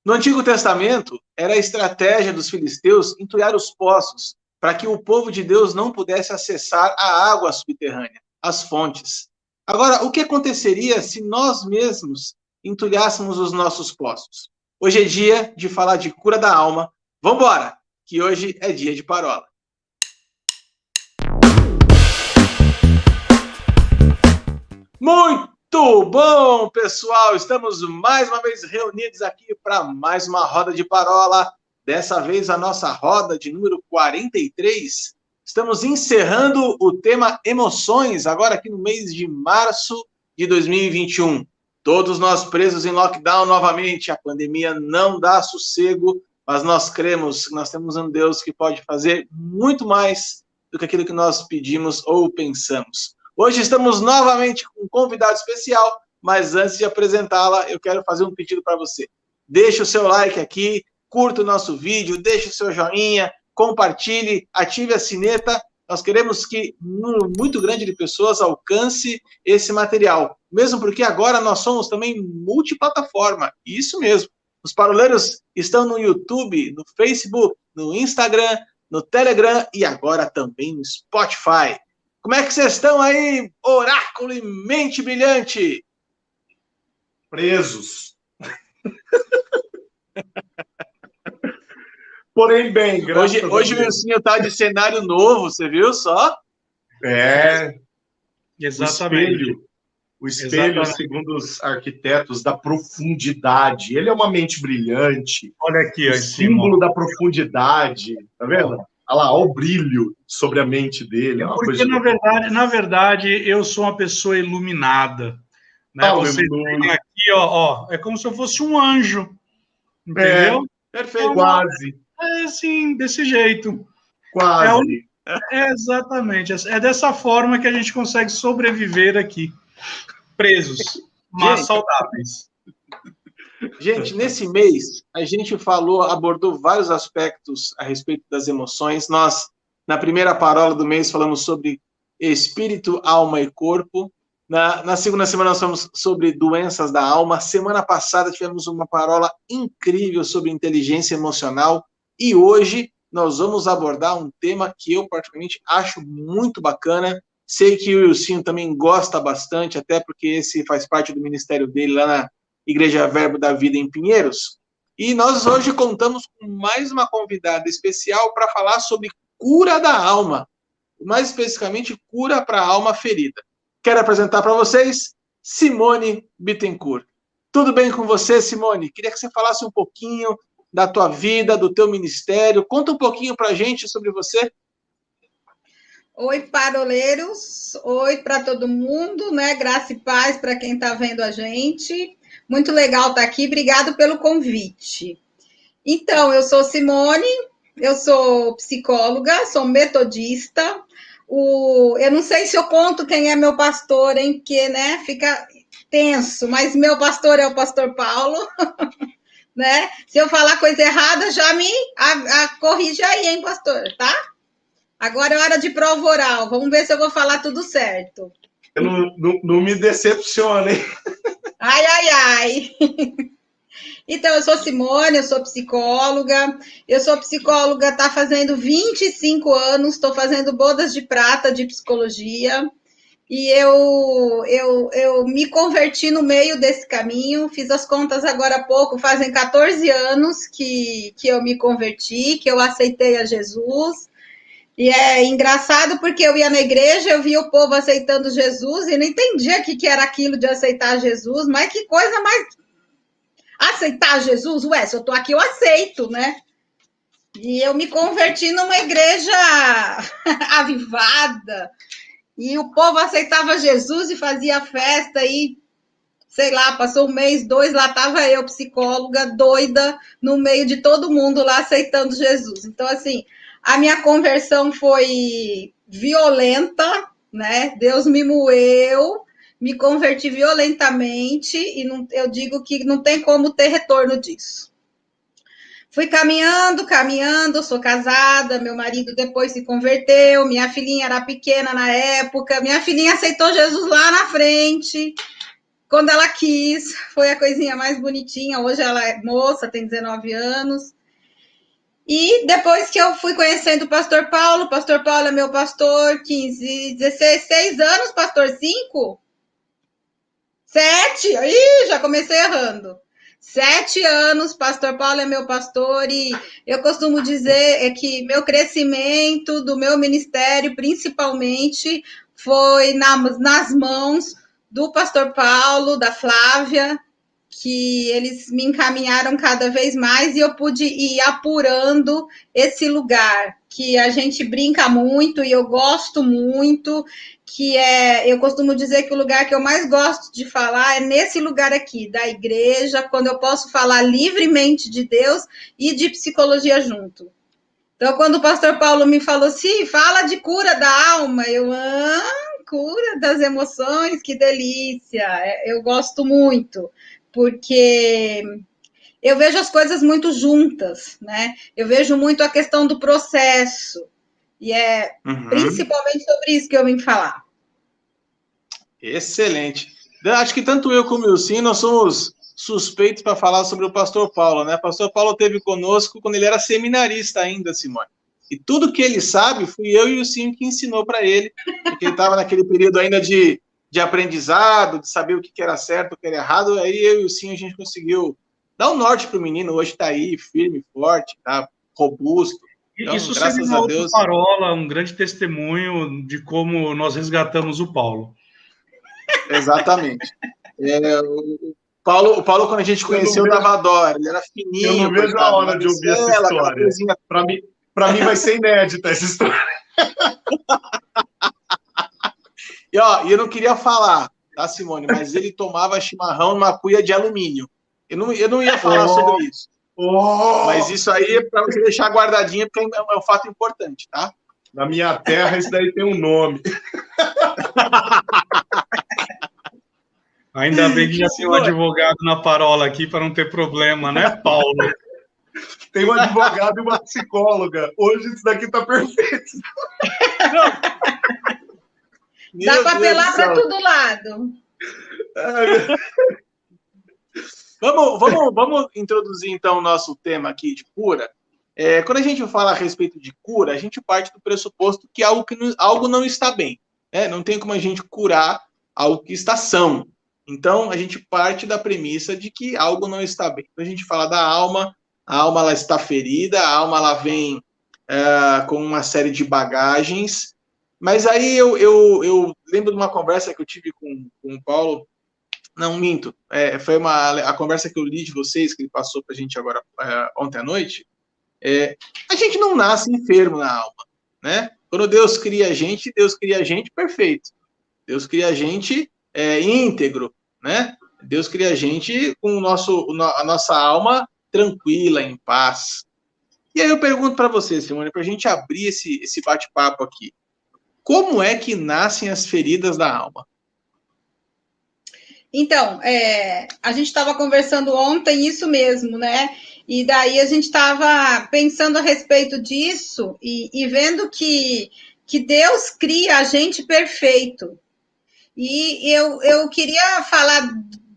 No Antigo Testamento, era a estratégia dos filisteus entulhar os poços para que o povo de Deus não pudesse acessar a água subterrânea, as fontes. Agora, o que aconteceria se nós mesmos entulhássemos os nossos poços? Hoje é dia de falar de cura da alma. Vamos embora, que hoje é dia de parola. Muito bom, pessoal! Estamos mais uma vez reunidos aqui para mais uma roda de parola. Dessa vez a nossa roda de número 43. Estamos encerrando o tema emoções, agora aqui no mês de março de 2021. Todos nós presos em lockdown novamente. A pandemia não dá sossego, mas nós cremos que nós temos um Deus que pode fazer muito mais do que aquilo que nós pedimos ou pensamos. Hoje estamos novamente com um convidado especial, mas antes de apresentá-la, eu quero fazer um pedido para você. Deixe o seu like aqui, curta o nosso vídeo, deixe o seu joinha, compartilhe, ative a sineta. Nós queremos que um número muito grande de pessoas alcance esse material. Mesmo porque agora nós somos também multiplataforma. Isso mesmo. Os paroleiros estão no YouTube, no Facebook, no Instagram, no Telegram e agora também no Spotify. Como é que vocês estão aí, oráculo e mente brilhante? Presos. Porém, bem, graças a Deus. Hoje o Wilson tá de cenário novo, você viu só? É. Exatamente. O espelho, segundo os arquitetos, da profundidade. Ele é uma mente brilhante. Olha aqui, o símbolo da profundidade. Tá vendo? Olha lá, olha o brilho sobre a mente dele. Porque, na verdade, eu sou uma pessoa iluminada. Né? Você tem aqui, ó, é como se eu fosse um anjo. Entendeu? Perfeito. Quase. É assim, desse jeito. Quase. Exatamente. É dessa forma que a gente consegue sobreviver aqui. Presos, mas saudáveis. Gente, nesse mês, a gente abordou vários aspectos a respeito das emoções. Nós, na primeira parola do mês, falamos sobre espírito, alma e corpo. Na segunda semana, nós falamos sobre doenças da alma. Semana passada, tivemos uma parola incrível sobre inteligência emocional. E hoje, nós vamos abordar um tema que eu, particularmente, acho muito bacana. Sei que o Wilson também gosta bastante, até porque esse faz parte do ministério dele lá na Igreja Verbo da Vida em Pinheiros. E nós hoje contamos com mais uma convidada especial para falar sobre cura da alma. Mais especificamente, cura para a alma ferida. Quero apresentar para vocês Simone Bittencourt. Tudo bem com você, Simone? Queria que você falasse um pouquinho da tua vida, do teu ministério. Conta um pouquinho para a gente sobre você. Oi, paroleiros. Oi para todo mundo, né? Graça e paz para quem está vendo a gente. Muito legal estar aqui. Obrigado pelo convite. Então, eu sou Simone, eu sou psicóloga, sou metodista. Eu não sei se eu conto quem é meu pastor, hein? Porque, né, fica tenso, mas meu pastor é o pastor Paulo. Né? Se eu falar coisa errada, já me corrija aí, hein, pastor, tá? Agora é hora de prova oral. Vamos ver se eu vou falar tudo certo. Não me decepcione, hein? Ai, ai, ai. Então, eu sou Simone, eu sou psicóloga. Eu sou psicóloga, tá fazendo 25 anos. Estou fazendo bodas de prata de psicologia. E eu me converti no meio desse caminho. Fiz as contas agora há pouco. Fazem 14 anos que eu me converti, que eu aceitei a Jesus. E é engraçado porque eu ia na igreja, eu via o povo aceitando Jesus e não entendia o que era aquilo de aceitar Jesus, mas que coisa mais... Aceitar Jesus? Ué, se eu tô aqui, eu aceito, né? E eu me converti numa igreja avivada e o povo aceitava Jesus e fazia festa e, sei lá, passou 1 mês, 2, lá estava eu, psicóloga, doida, no meio de todo mundo lá aceitando Jesus. Então, assim... A minha conversão foi violenta, né? Deus me moeu, me converti violentamente e eu digo que não tem como ter retorno disso. Fui caminhando, sou casada, meu marido depois se converteu, minha filhinha era pequena na época, minha filhinha aceitou Jesus lá na frente, quando ela quis, foi a coisinha mais bonitinha. Hoje ela é moça, tem 19 anos. E depois que eu fui conhecendo o pastor Paulo é meu pastor, 15, 16 anos, pastor 5? 7? Ih, já comecei errando. 7 anos, pastor Paulo é meu pastor, e eu costumo dizer que meu crescimento do meu ministério, principalmente, foi nas mãos do pastor Paulo, da Flávia, que eles me encaminharam cada vez mais e eu pude ir apurando esse lugar, que a gente brinca muito e eu gosto muito, que eu costumo dizer que o lugar que eu mais gosto de falar é nesse lugar aqui, da igreja, quando eu posso falar livremente de Deus e de psicologia junto. Então, quando o pastor Paulo me falou assim, fala de cura da alma, cura das emoções, que delícia, eu gosto muito, porque eu vejo as coisas muito juntas, né? Eu vejo muito a questão do processo, e é principalmente sobre isso que eu vim falar. Excelente. Acho que tanto eu como o Ilcim, nós somos suspeitos para falar sobre o pastor Paulo, né? O pastor Paulo esteve conosco quando ele era seminarista ainda, Simone. E tudo que ele sabe, fui eu e o Ilcim que ensinou para ele, porque ele estava naquele período ainda de aprendizado, de saber o que era certo, o que era errado. Aí eu e o Ilcim, a gente conseguiu dar um norte para o menino. Hoje está aí, firme, forte, tá robusto. Então, isso graças a Deus. Parola, um grande testemunho de como nós resgatamos o Paulo. Exatamente. O Paulo, quando a gente conheceu, dava dó, ele era fininho. Eu não vejo a hora de ouvir essa história. Para mim vai ser inédita essa história. E eu não queria falar, tá, Simone? Mas ele tomava chimarrão numa cuia de alumínio. Eu não ia falar sobre isso. Mas isso aí é para você deixar guardadinho, porque é um fato importante, tá? Na minha terra, isso daí tem um nome. Ainda bem que já tem um advogado na parola aqui para não ter problema, né, Paulo? Tem um advogado e uma psicóloga. Hoje isso daqui tá perfeito. Dá para apelar para todo lado. Vamos introduzir, então, o nosso tema aqui de cura. Quando a gente fala a respeito de cura, a gente parte do pressuposto que algo não está bem. Né? Não tem como a gente curar algo que está são. Então, a gente parte da premissa de que algo não está bem. Quando a gente fala da alma, a alma ela está ferida, a alma ela vem com uma série de bagagens. Mas aí eu lembro de uma conversa que eu tive com o Paulo. Não, minto. Foi a conversa que eu li de vocês, que ele passou para a gente agora ontem à noite. A gente não nasce enfermo na alma, né? Quando Deus cria a gente perfeito. Deus cria a gente íntegro, né? Deus cria a gente com a nossa alma tranquila, em paz. E aí eu pergunto para você, Simone, para a gente abrir esse bate-papo aqui. Como é que nascem as feridas da alma? Então, a gente estava conversando ontem isso mesmo, né? E daí a gente estava pensando a respeito disso e vendo que Deus cria a gente perfeito. E eu queria falar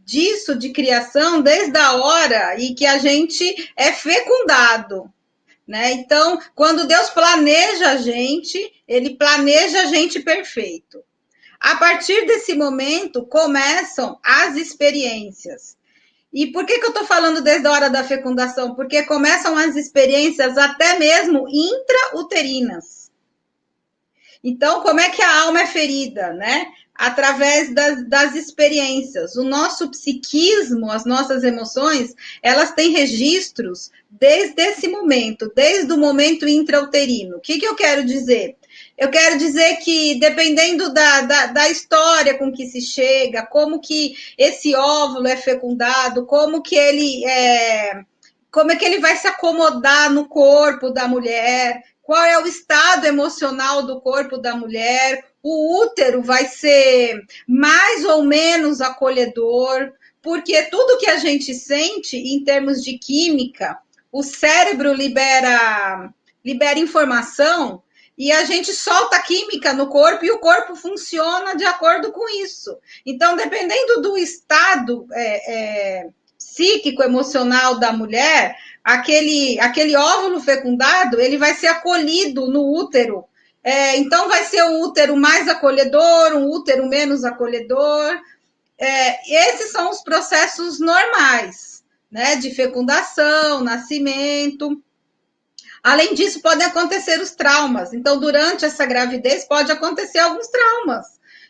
disso, de criação, desde a hora em que a gente é fecundado, né? Então, quando Deus planeja a gente, Ele planeja a gente perfeito. A partir desse momento, começam as experiências. E por que eu estou falando desde a hora da fecundação? Porque começam as experiências até mesmo intrauterinas. Então, como é que a alma é ferida, né? Através das experiências. O nosso psiquismo, as nossas emoções, elas têm registros desde esse momento, desde o momento intrauterino. O que eu quero dizer? Eu quero dizer que, dependendo da história com que se chega, como que esse óvulo é fecundado, como que ele vai se acomodar no corpo da mulher, qual é o estado emocional do corpo da mulher, o útero vai ser mais ou menos acolhedor, porque tudo que a gente sente em termos de química, o cérebro libera informação e a gente solta química no corpo e o corpo funciona de acordo com isso. Então, dependendo do estado psíquico, emocional da mulher, aquele óvulo fecundado, ele vai ser acolhido no útero. Então, vai ser um útero mais acolhedor, um útero menos acolhedor. Esses são os processos normais, né, de fecundação, nascimento. Além disso, podem acontecer os traumas. Então, durante essa gravidez, pode acontecer alguns traumas.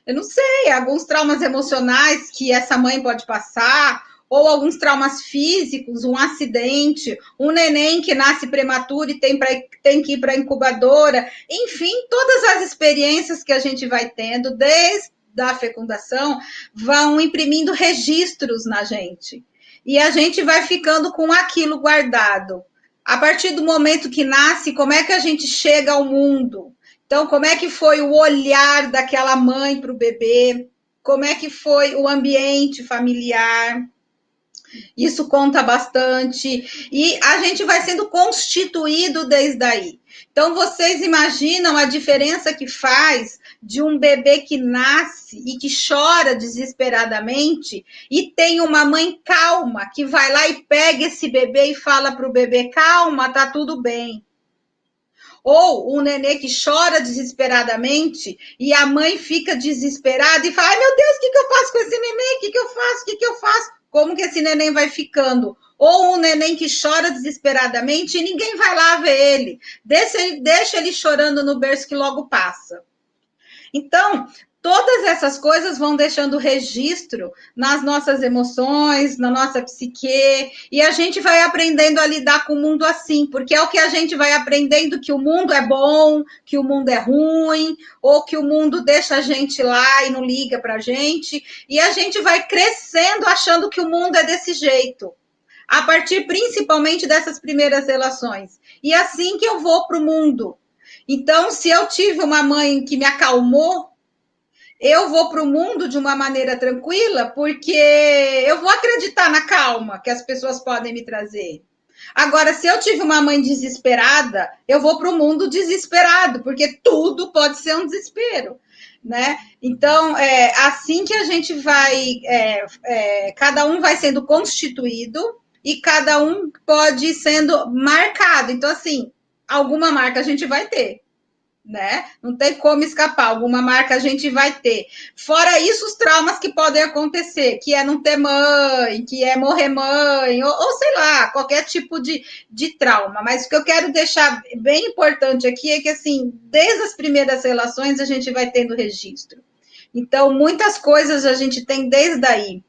Eu não sei, alguns traumas emocionais que essa mãe pode passar, ou alguns traumas físicos, um acidente, um neném que nasce prematuro e tem que ir para a incubadora. Enfim, todas as experiências que a gente vai tendo desde a fecundação vão imprimindo registros na gente. E a gente vai ficando com aquilo guardado. A partir do momento que nasce, como é que a gente chega ao mundo? Então, como é que foi o olhar daquela mãe para o bebê? Como é que foi o ambiente familiar? Isso conta bastante. E a gente vai sendo constituído desde aí. Então, vocês imaginam a diferença que faz de um bebê que nasce e que chora desesperadamente e tem uma mãe calma que vai lá e pega esse bebê e fala para o bebê, calma, tá tudo bem. Ou um nenê que chora desesperadamente e a mãe fica desesperada e fala, ai meu Deus, o que eu faço com esse neném? O que eu faço? O que eu faço? Como que esse neném vai ficando? Ou um neném que chora desesperadamente e ninguém vai lá ver ele. Deixa ele chorando no berço que logo passa. Então, todas essas coisas vão deixando registro nas nossas emoções, na nossa psique, e a gente vai aprendendo a lidar com o mundo assim, porque é o que a gente vai aprendendo, que o mundo é bom, que o mundo é ruim, ou que o mundo deixa a gente lá e não liga pra gente, e a gente vai crescendo achando que o mundo é desse jeito, a partir principalmente dessas primeiras relações. E assim que eu vou pro mundo. Então, se eu tive uma mãe que me acalmou, eu vou para o mundo de uma maneira tranquila, porque eu vou acreditar na calma que as pessoas podem me trazer. Agora, se eu tive uma mãe desesperada, eu vou para o mundo desesperado, porque tudo pode ser um desespero, né? Então, assim que a gente vai, cada um vai sendo constituído e cada um pode ir sendo marcado. Então, assim, alguma marca a gente vai ter, né? Não tem como escapar, alguma marca a gente vai ter. Fora isso, os traumas que podem acontecer, que é não ter mãe, que é morrer mãe, ou sei lá, qualquer tipo de trauma. Mas o que eu quero deixar bem importante aqui é que, assim, desde as primeiras relações a gente vai tendo registro. Então, muitas coisas a gente tem desde aí.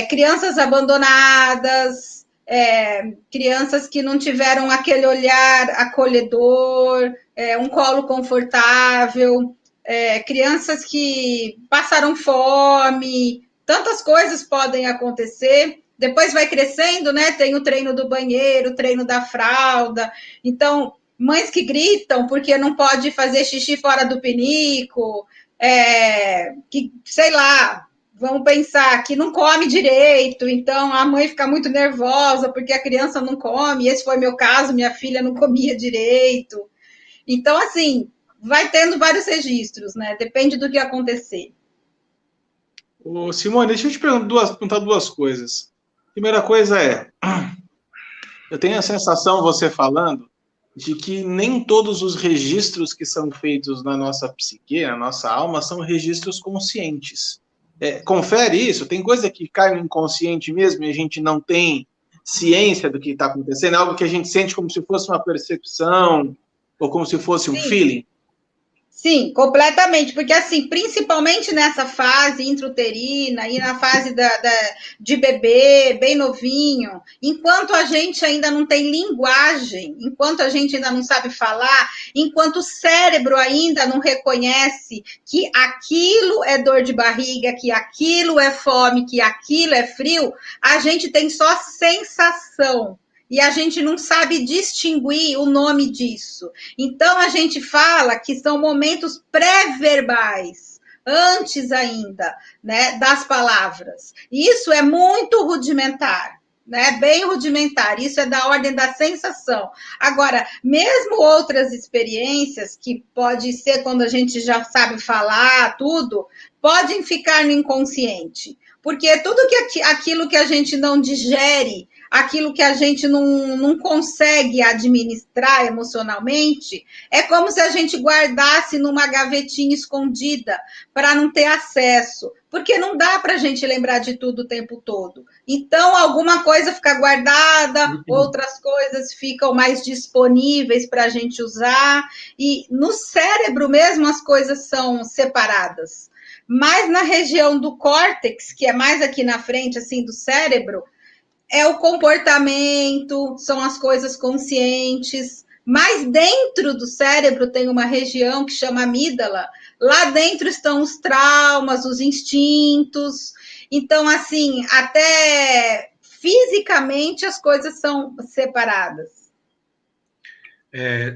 Crianças abandonadas, crianças que não tiveram aquele olhar acolhedor, um colo confortável, crianças que passaram fome, tantas coisas podem acontecer. Depois vai crescendo, né? Tem o treino do banheiro, o treino da fralda. Então, mães que gritam porque não pode fazer xixi fora do pinico, que, sei lá, vamos pensar que não come direito, então a mãe fica muito nervosa porque a criança não come. Esse foi meu caso, minha filha não comia direito. Então, assim, vai tendo vários registros, né? Depende do que acontecer. Ô, Simone, deixa eu te perguntar duas coisas. Primeira coisa eu tenho a sensação, você falando, de que nem todos os registros que são feitos na nossa psique, na nossa alma, são registros conscientes. Confere isso, tem coisa que cai no inconsciente mesmo e a gente não tem ciência do que está acontecendo, é algo que a gente sente como se fosse uma percepção ou como se fosse um feeling. Sim, completamente, porque assim, principalmente nessa fase intrauterina e na fase de bebê, bem novinho, enquanto a gente ainda não tem linguagem, enquanto a gente ainda não sabe falar, enquanto o cérebro ainda não reconhece que aquilo é dor de barriga, que aquilo é fome, que aquilo é frio, a gente tem só sensação. E a gente não sabe distinguir o nome disso. Então, a gente fala que são momentos pré-verbais, antes ainda, né, das palavras. Isso é muito rudimentar, né? Bem rudimentar. Isso é da ordem da sensação. Agora, mesmo outras experiências, que pode ser quando a gente já sabe falar, tudo, podem ficar no inconsciente. Porque tudo aquilo que a gente não digere, aquilo que a gente não consegue administrar emocionalmente, é como se a gente guardasse numa gavetinha escondida para não ter acesso. Porque não dá para a gente lembrar de tudo o tempo todo. Então, alguma coisa fica guardada, outras coisas ficam mais disponíveis para a gente usar. E no cérebro mesmo as coisas são separadas. Mas na região do córtex, que é mais aqui na frente, assim, do cérebro, é o comportamento, são as coisas conscientes. Mas dentro do cérebro tem uma região que chama amígdala. Lá dentro estão os traumas, os instintos. Então, assim, até fisicamente as coisas são separadas.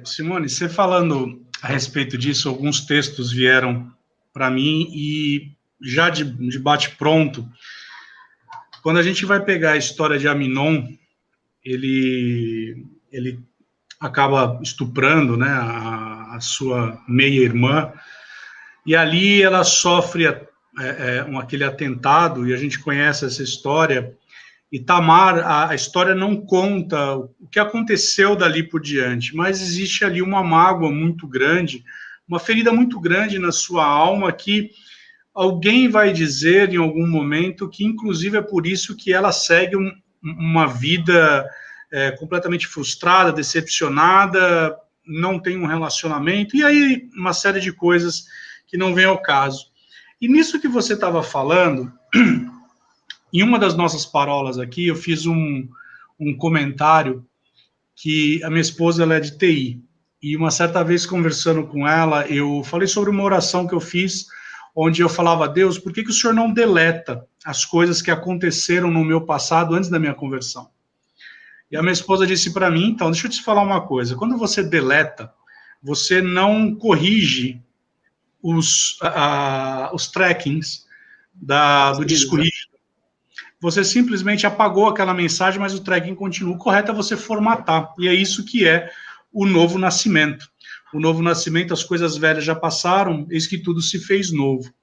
Simone, você falando a respeito disso, alguns textos vieram para mim e já de bate-pronto, quando a gente vai pegar a história de Aminon, ele acaba estuprando, né, a sua meia-irmã, e ali ela sofre aquele atentado, e a gente conhece essa história, e Tamar, a história não conta o que aconteceu dali por diante, mas existe ali uma mágoa muito grande, uma ferida muito grande na sua alma, que alguém vai dizer em algum momento que, inclusive, é por isso que ela segue uma vida completamente frustrada, decepcionada, não tem um relacionamento, e aí uma série de coisas que não vem ao caso. E nisso que você estava falando, em uma das nossas parolas aqui, eu fiz um comentário que a minha esposa, ela é de TI, e uma certa vez conversando com ela, eu falei sobre uma oração que eu fiz, onde eu falava: Deus, por que o Senhor não deleta as coisas que aconteceram no meu passado antes da minha conversão? E a minha esposa disse para mim: então, deixa eu te falar uma coisa, quando você deleta, você não corrige os trackings do disco rígido. Você simplesmente apagou aquela mensagem, mas o tracking continua. O correto é você formatar, e é isso que é o novo nascimento. O novo nascimento, as coisas velhas já passaram, eis que tudo se fez novo.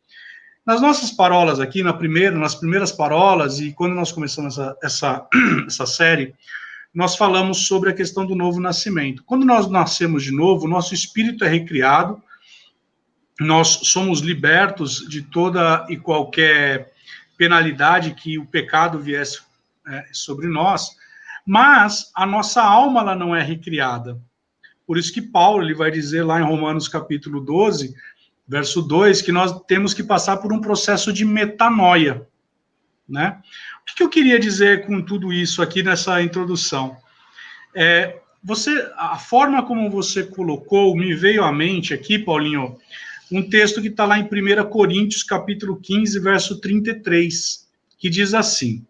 Nas nossas parolas aqui, nas primeiras parolas, e quando nós começamos essa série, nós falamos sobre a questão do novo nascimento. Quando nós nascemos de novo, nosso espírito é recriado, nós somos libertos de toda e qualquer penalidade que o pecado viesse sobre nós, mas a nossa alma ela não é recriada. Por isso que Paulo ele vai dizer lá em Romanos capítulo 12, verso 2, que nós temos que passar por um processo de metanoia, né? O que eu queria dizer com tudo isso aqui nessa introdução? A forma como você colocou, me veio à mente aqui, Paulinho, um texto que está lá em 1 Coríntios capítulo 15, verso 33, que diz assim: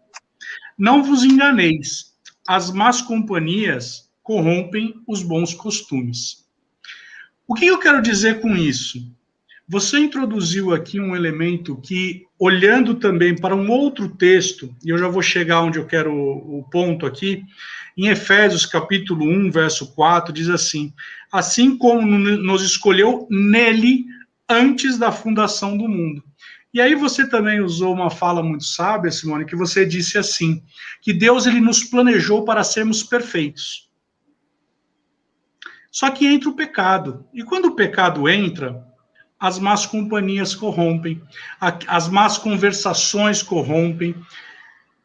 não vos enganeis, as más companhias corrompem os bons costumes. O que eu quero dizer com isso? Você introduziu aqui um elemento que, olhando também para um outro texto, e eu já vou chegar onde eu quero o ponto aqui, em Efésios capítulo 1, verso 4, diz assim: assim como nos escolheu nele antes da fundação do mundo. E aí você também usou uma fala muito sábia, Simone, que você disse assim, que Deus ele nos planejou para sermos perfeitos. Só que entra o pecado. E quando o pecado entra, as más companhias corrompem, as más conversações corrompem.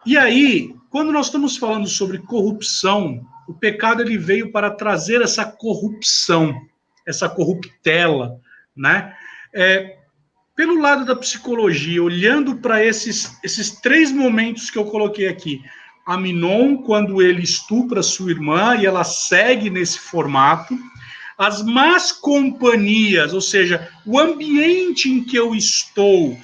E aí, quando nós estamos falando sobre corrupção, o pecado ele veio para trazer essa corrupção, essa corruptela, né? Pelo lado da psicologia, olhando para esses três momentos que eu coloquei aqui, Aminon, quando ele estupra sua irmã e ela segue nesse formato, as más companhias, ou seja, o ambiente em que eu estou,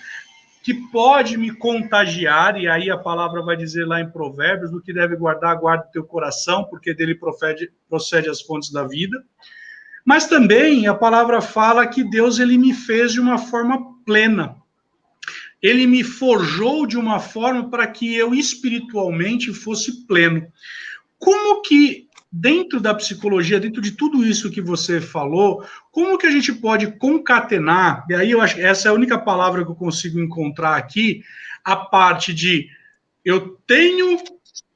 que pode me contagiar, e aí a palavra vai dizer lá em Provérbios, do que deve guardar, guarda o teu coração, porque dele procede as fontes da vida. Mas também a palavra fala que Deus ele me fez de uma forma plena. ele me forjou de uma forma para que eu espiritualmente fosse pleno. Como que, dentro da psicologia, dentro de tudo isso que você falou, como que a gente pode concatenar, e aí eu acho que essa é a única palavra que eu consigo encontrar aqui, a parte de eu tenho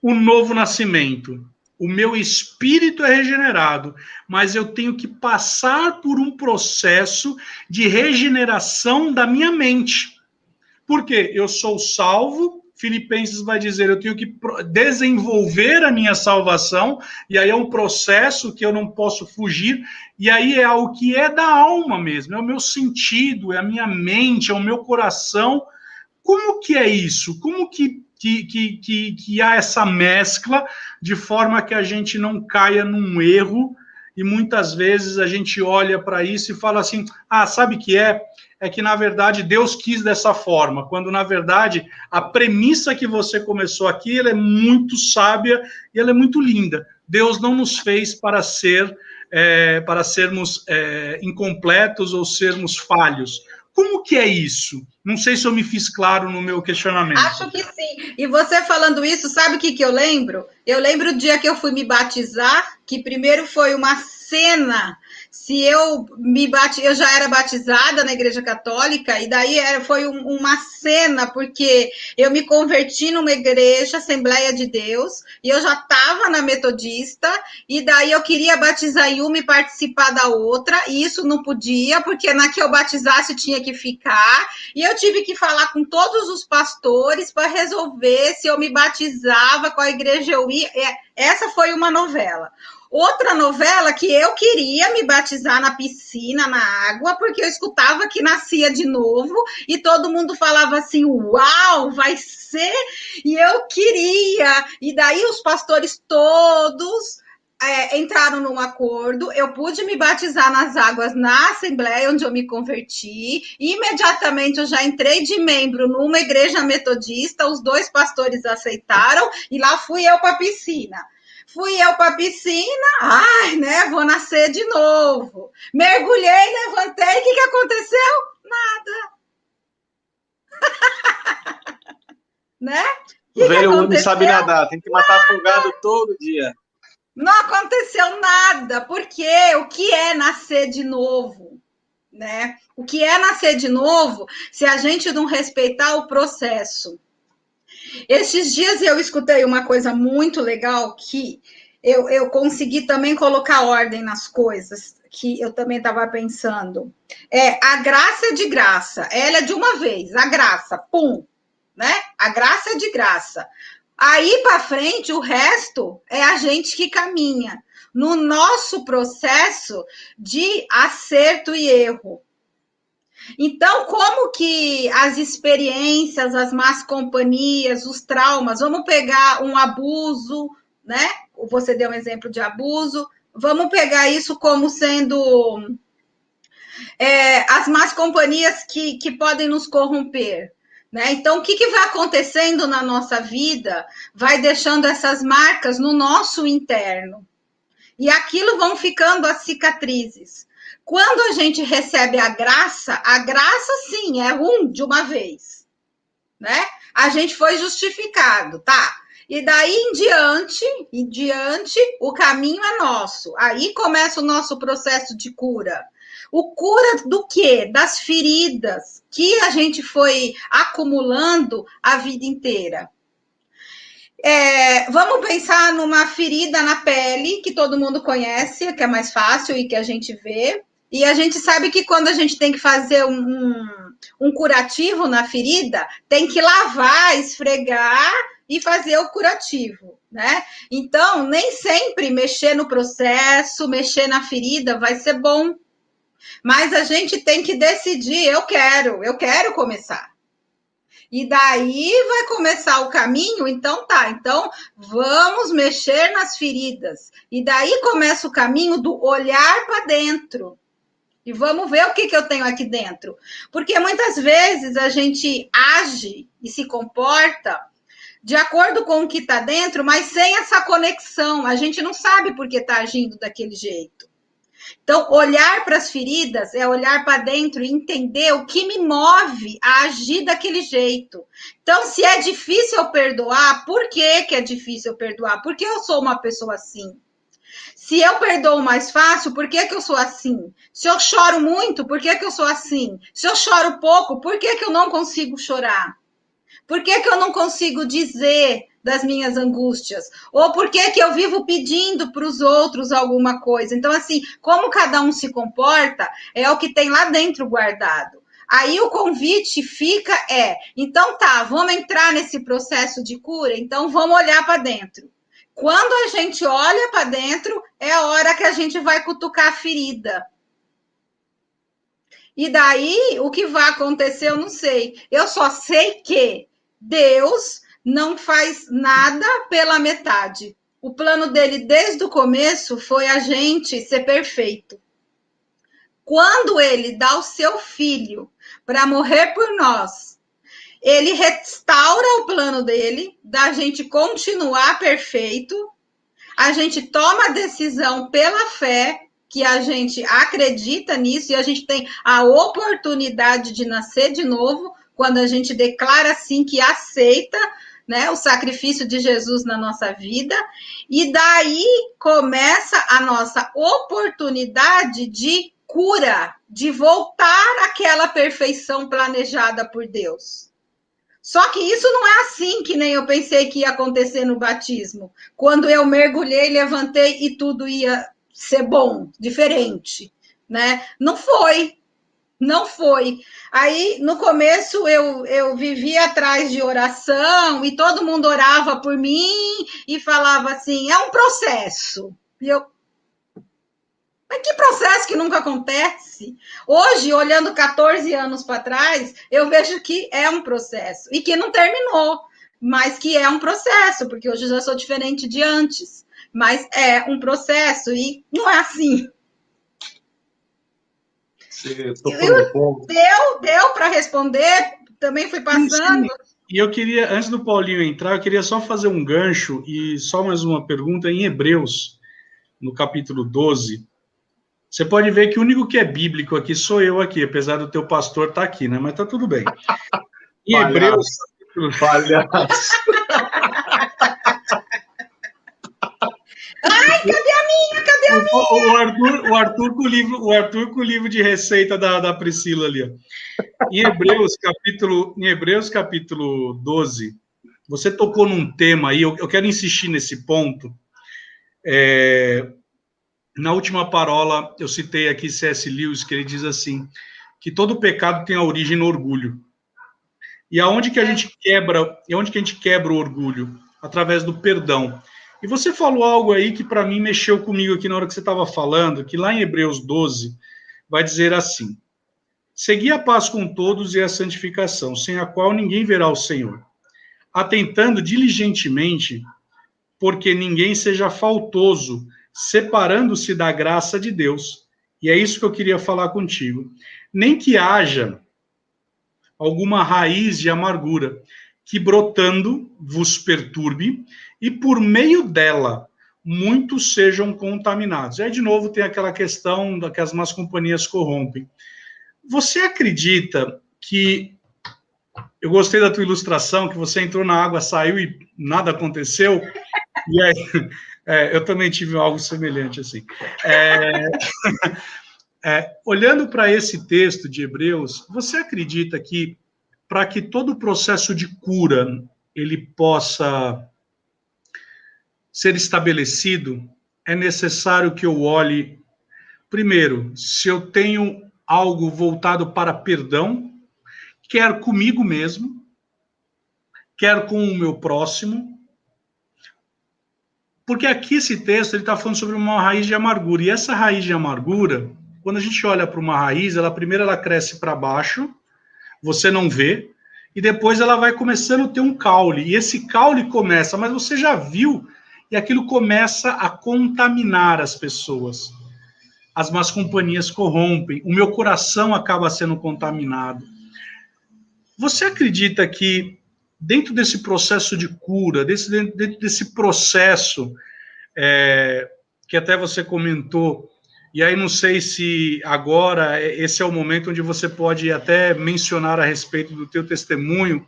o novo nascimento, o meu espírito é regenerado, mas eu tenho que passar por um processo de regeneração da minha mente. Por quê? Eu sou salvo, Filipenses vai dizer, eu tenho que desenvolver a minha salvação, e aí é um processo que eu não posso fugir, e aí é algo que é da alma mesmo, é o meu sentido, é a minha mente, é o meu coração. Como que é isso? Como que há essa mescla de forma que a gente não caia num erro, e muitas vezes a gente olha para isso e fala assim, sabe o que é? É que, na verdade, Deus quis dessa forma, quando, na verdade, a premissa que você começou aqui, ela é muito sábia e ela é muito linda. Deus não nos fez para sermos incompletos ou sermos falhos. Como que é isso? Não sei se eu me fiz claro no meu questionamento. Acho que sim. E você falando isso, sabe o que eu lembro? Eu lembro o dia que eu fui me batizar, que primeiro foi uma cena. Se eu eu já era batizada na Igreja Católica, e daí foi uma cena, porque eu me converti numa igreja, Assembleia de Deus, e eu já estava na Metodista, e daí eu queria batizar em uma e participar da outra, e isso não podia, porque na que eu batizasse tinha que ficar, e eu tive que falar com todos os pastores para resolver se eu me batizava, qual igreja eu ia. Essa foi uma novela. Outra novela que eu queria me batizar na piscina, na água, porque eu escutava que nascia de novo e todo mundo falava assim, uau, vai ser, e eu queria. E daí os pastores todos entraram num acordo, eu pude me batizar nas águas na Assembleia, onde eu me converti, e imediatamente eu já entrei de membro numa igreja metodista, os 2 pastores aceitaram, e lá fui eu para a piscina. Fui eu para a piscina, vou nascer de novo. Mergulhei, levantei, o que aconteceu? Nada. Né? O velho não sabe nadar, tem que matar afogado todo dia. Não aconteceu nada, porque o que é nascer de novo? Né? O que é nascer de novo se a gente não respeitar o processo? Esses dias eu escutei uma coisa muito legal que eu consegui também colocar ordem nas coisas que eu também estava pensando. A graça é de graça, ela é de uma vez, a graça, pum, né? A graça é de graça. Aí para frente, o resto é a gente que caminha no nosso processo de acerto e erro. Então, como que as experiências, as más companhias, os traumas, vamos pegar um abuso, né? Você deu um exemplo de abuso, vamos pegar isso como sendo as más companhias que podem nos corromper. Né? Então, o que vai acontecendo na nossa vida vai deixando essas marcas no nosso interno. E aquilo vão ficando as cicatrizes. Quando a gente recebe a graça sim, é de uma vez. Né? A gente foi justificado, tá? E daí em diante, o caminho é nosso. Aí começa o nosso processo de cura. O cura do quê? Das feridas que a gente foi acumulando a vida inteira. Vamos pensar numa ferida na pele, que todo mundo conhece, que é mais fácil e que a gente vê. E a gente sabe que quando a gente tem que fazer um curativo na ferida, tem que lavar, esfregar e fazer o curativo, né? Então, nem sempre mexer no processo, mexer na ferida vai ser bom. Mas a gente tem que decidir, eu quero começar. E daí vai começar o caminho, então vamos mexer nas feridas. E daí começa o caminho do olhar para dentro. E vamos ver o que eu tenho aqui dentro. Porque muitas vezes a gente age e se comporta de acordo com o que está dentro, mas sem essa conexão. A gente não sabe por que está agindo daquele jeito. Então, olhar para as feridas é olhar para dentro e entender o que me move a agir daquele jeito. Então, se é difícil eu perdoar, por que é difícil eu perdoar? Porque eu sou uma pessoa assim. Se eu perdoo mais fácil, por que eu sou assim? Se eu choro muito, por que eu sou assim? Se eu choro pouco, por que eu não consigo chorar? Por que eu não consigo dizer das minhas angústias? Ou por que eu vivo pedindo para os outros alguma coisa? Então, assim, como cada um se comporta, é o que tem lá dentro guardado. Aí o convite fica então tá, vamos entrar nesse processo de cura? Então vamos olhar para dentro. Quando a gente olha para dentro, é a hora que a gente vai cutucar a ferida. E daí, o que vai acontecer, eu não sei. Eu só sei que Deus não faz nada pela metade. O plano dele, desde o começo, foi a gente ser perfeito. Quando ele dá o seu filho para morrer por nós, ele restaura o plano dele, da gente continuar perfeito, a gente toma a decisão pela fé, que a gente acredita nisso, e a gente tem a oportunidade de nascer de novo, quando a gente declara assim que aceita, né, o sacrifício de Jesus na nossa vida, e daí começa a nossa oportunidade de cura, de voltar àquela perfeição planejada por Deus. Só que isso não é assim que nem eu pensei que ia acontecer no batismo. Quando eu mergulhei, levantei e tudo ia ser bom, diferente, né? Não foi. Não foi. Aí, no começo, eu vivia atrás de oração e todo mundo orava por mim e falava assim, é um processo. E eu, mas que processo que nunca acontece? Hoje, olhando 14 anos para trás, eu vejo que é um processo e que não terminou, mas que é um processo, porque hoje eu já sou diferente de antes, mas é um processo e não é assim. Deu para responder? Também fui passando. Sim. E eu queria, antes do Paulinho entrar, eu queria só fazer um gancho e só mais uma pergunta em Hebreus, no capítulo 12. Você pode ver que o único que é bíblico aqui sou eu aqui, apesar do teu pastor estar aqui, né? Mas tá tudo bem. Em Hebreus... Palhaço. Ai, cadê a minha? Cadê a minha? O Arthur com o livro de receita da Priscila ali. Ó. Em Hebreus capítulo 12, você tocou num tema aí, eu quero insistir nesse ponto. Na última parola, eu citei aqui C.S. Lewis, que ele diz assim, que todo pecado tem a origem no orgulho. E aonde que a gente quebra o orgulho? Através do perdão. E você falou algo aí que para mim mexeu comigo aqui na hora que você estava falando, que lá em Hebreus 12 vai dizer assim, segui a paz com todos e a santificação, sem a qual ninguém verá o Senhor, atentando diligentemente, porque ninguém seja faltoso, separando-se da graça de Deus. E é isso que eu queria falar contigo. Nem que haja alguma raiz de amargura, que brotando vos perturbe, e por meio dela muitos sejam contaminados. Aí, de novo, tem aquela questão que as más companhias corrompem. Você acredita que... Eu gostei da tua ilustração, que você entrou na água, saiu e nada aconteceu. E aí... eu também tive algo semelhante assim. Olhando para esse texto de Hebreus, você acredita que para que todo o processo de cura ele possa ser estabelecido, é necessário que eu olhe, primeiro, se eu tenho algo voltado para perdão, quer comigo mesmo, quer com o meu próximo, porque aqui esse texto ele está falando sobre uma raiz de amargura, e essa raiz de amargura, quando a gente olha para uma raiz, primeiro ela cresce para baixo, você não vê, e depois ela vai começando a ter um caule, e esse caule começa, mas você já viu, e aquilo começa a contaminar as pessoas. As más companhias corrompem, o meu coração acaba sendo contaminado. Você acredita que dentro desse processo de cura, dentro desse processo, que até você comentou, E aí não sei se agora esse é o momento onde você pode até mencionar a respeito do teu testemunho,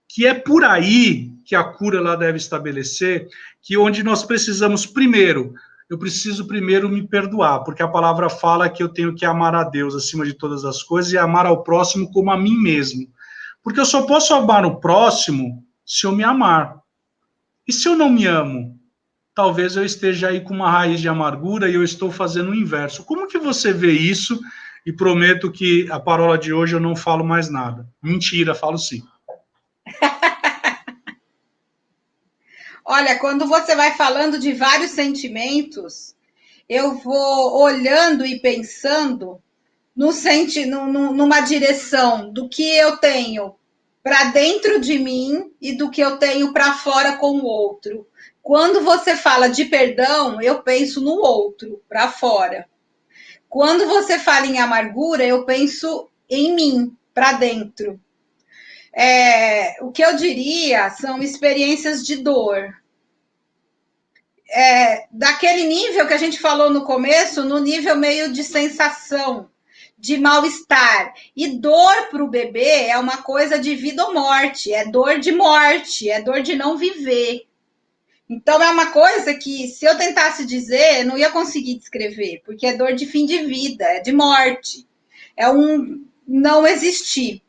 que é por aí que a cura lá deve estabelecer, que onde nós precisamos primeiro, eu preciso primeiro me perdoar, porque a palavra fala que eu tenho que amar a Deus acima de todas as coisas e amar ao próximo como a mim mesmo. Porque eu só posso amar o próximo se eu me amar. E se eu não me amo? Talvez eu esteja aí com uma raiz de amargura e eu estou fazendo o inverso. Como que você vê isso? E prometo que a parola de hoje eu não falo mais nada. Mentira, falo sim. Olha, quando você vai falando de vários sentimentos, eu vou olhando e pensando numa direção do que eu tenho para dentro de mim e do que eu tenho para fora com o outro. Quando você fala de perdão, eu penso no outro, para fora. Quando você fala em amargura, eu penso em mim, para dentro. O que eu diria são experiências de dor. Daquele nível que a gente falou no começo, no nível meio de sensação, de mal-estar. E dor para o bebê é uma coisa de vida ou morte, é dor de morte, é dor de não viver. Então, é uma coisa que, se eu tentasse dizer, eu não ia conseguir descrever, porque é dor de fim de vida, é de morte, é um não existir.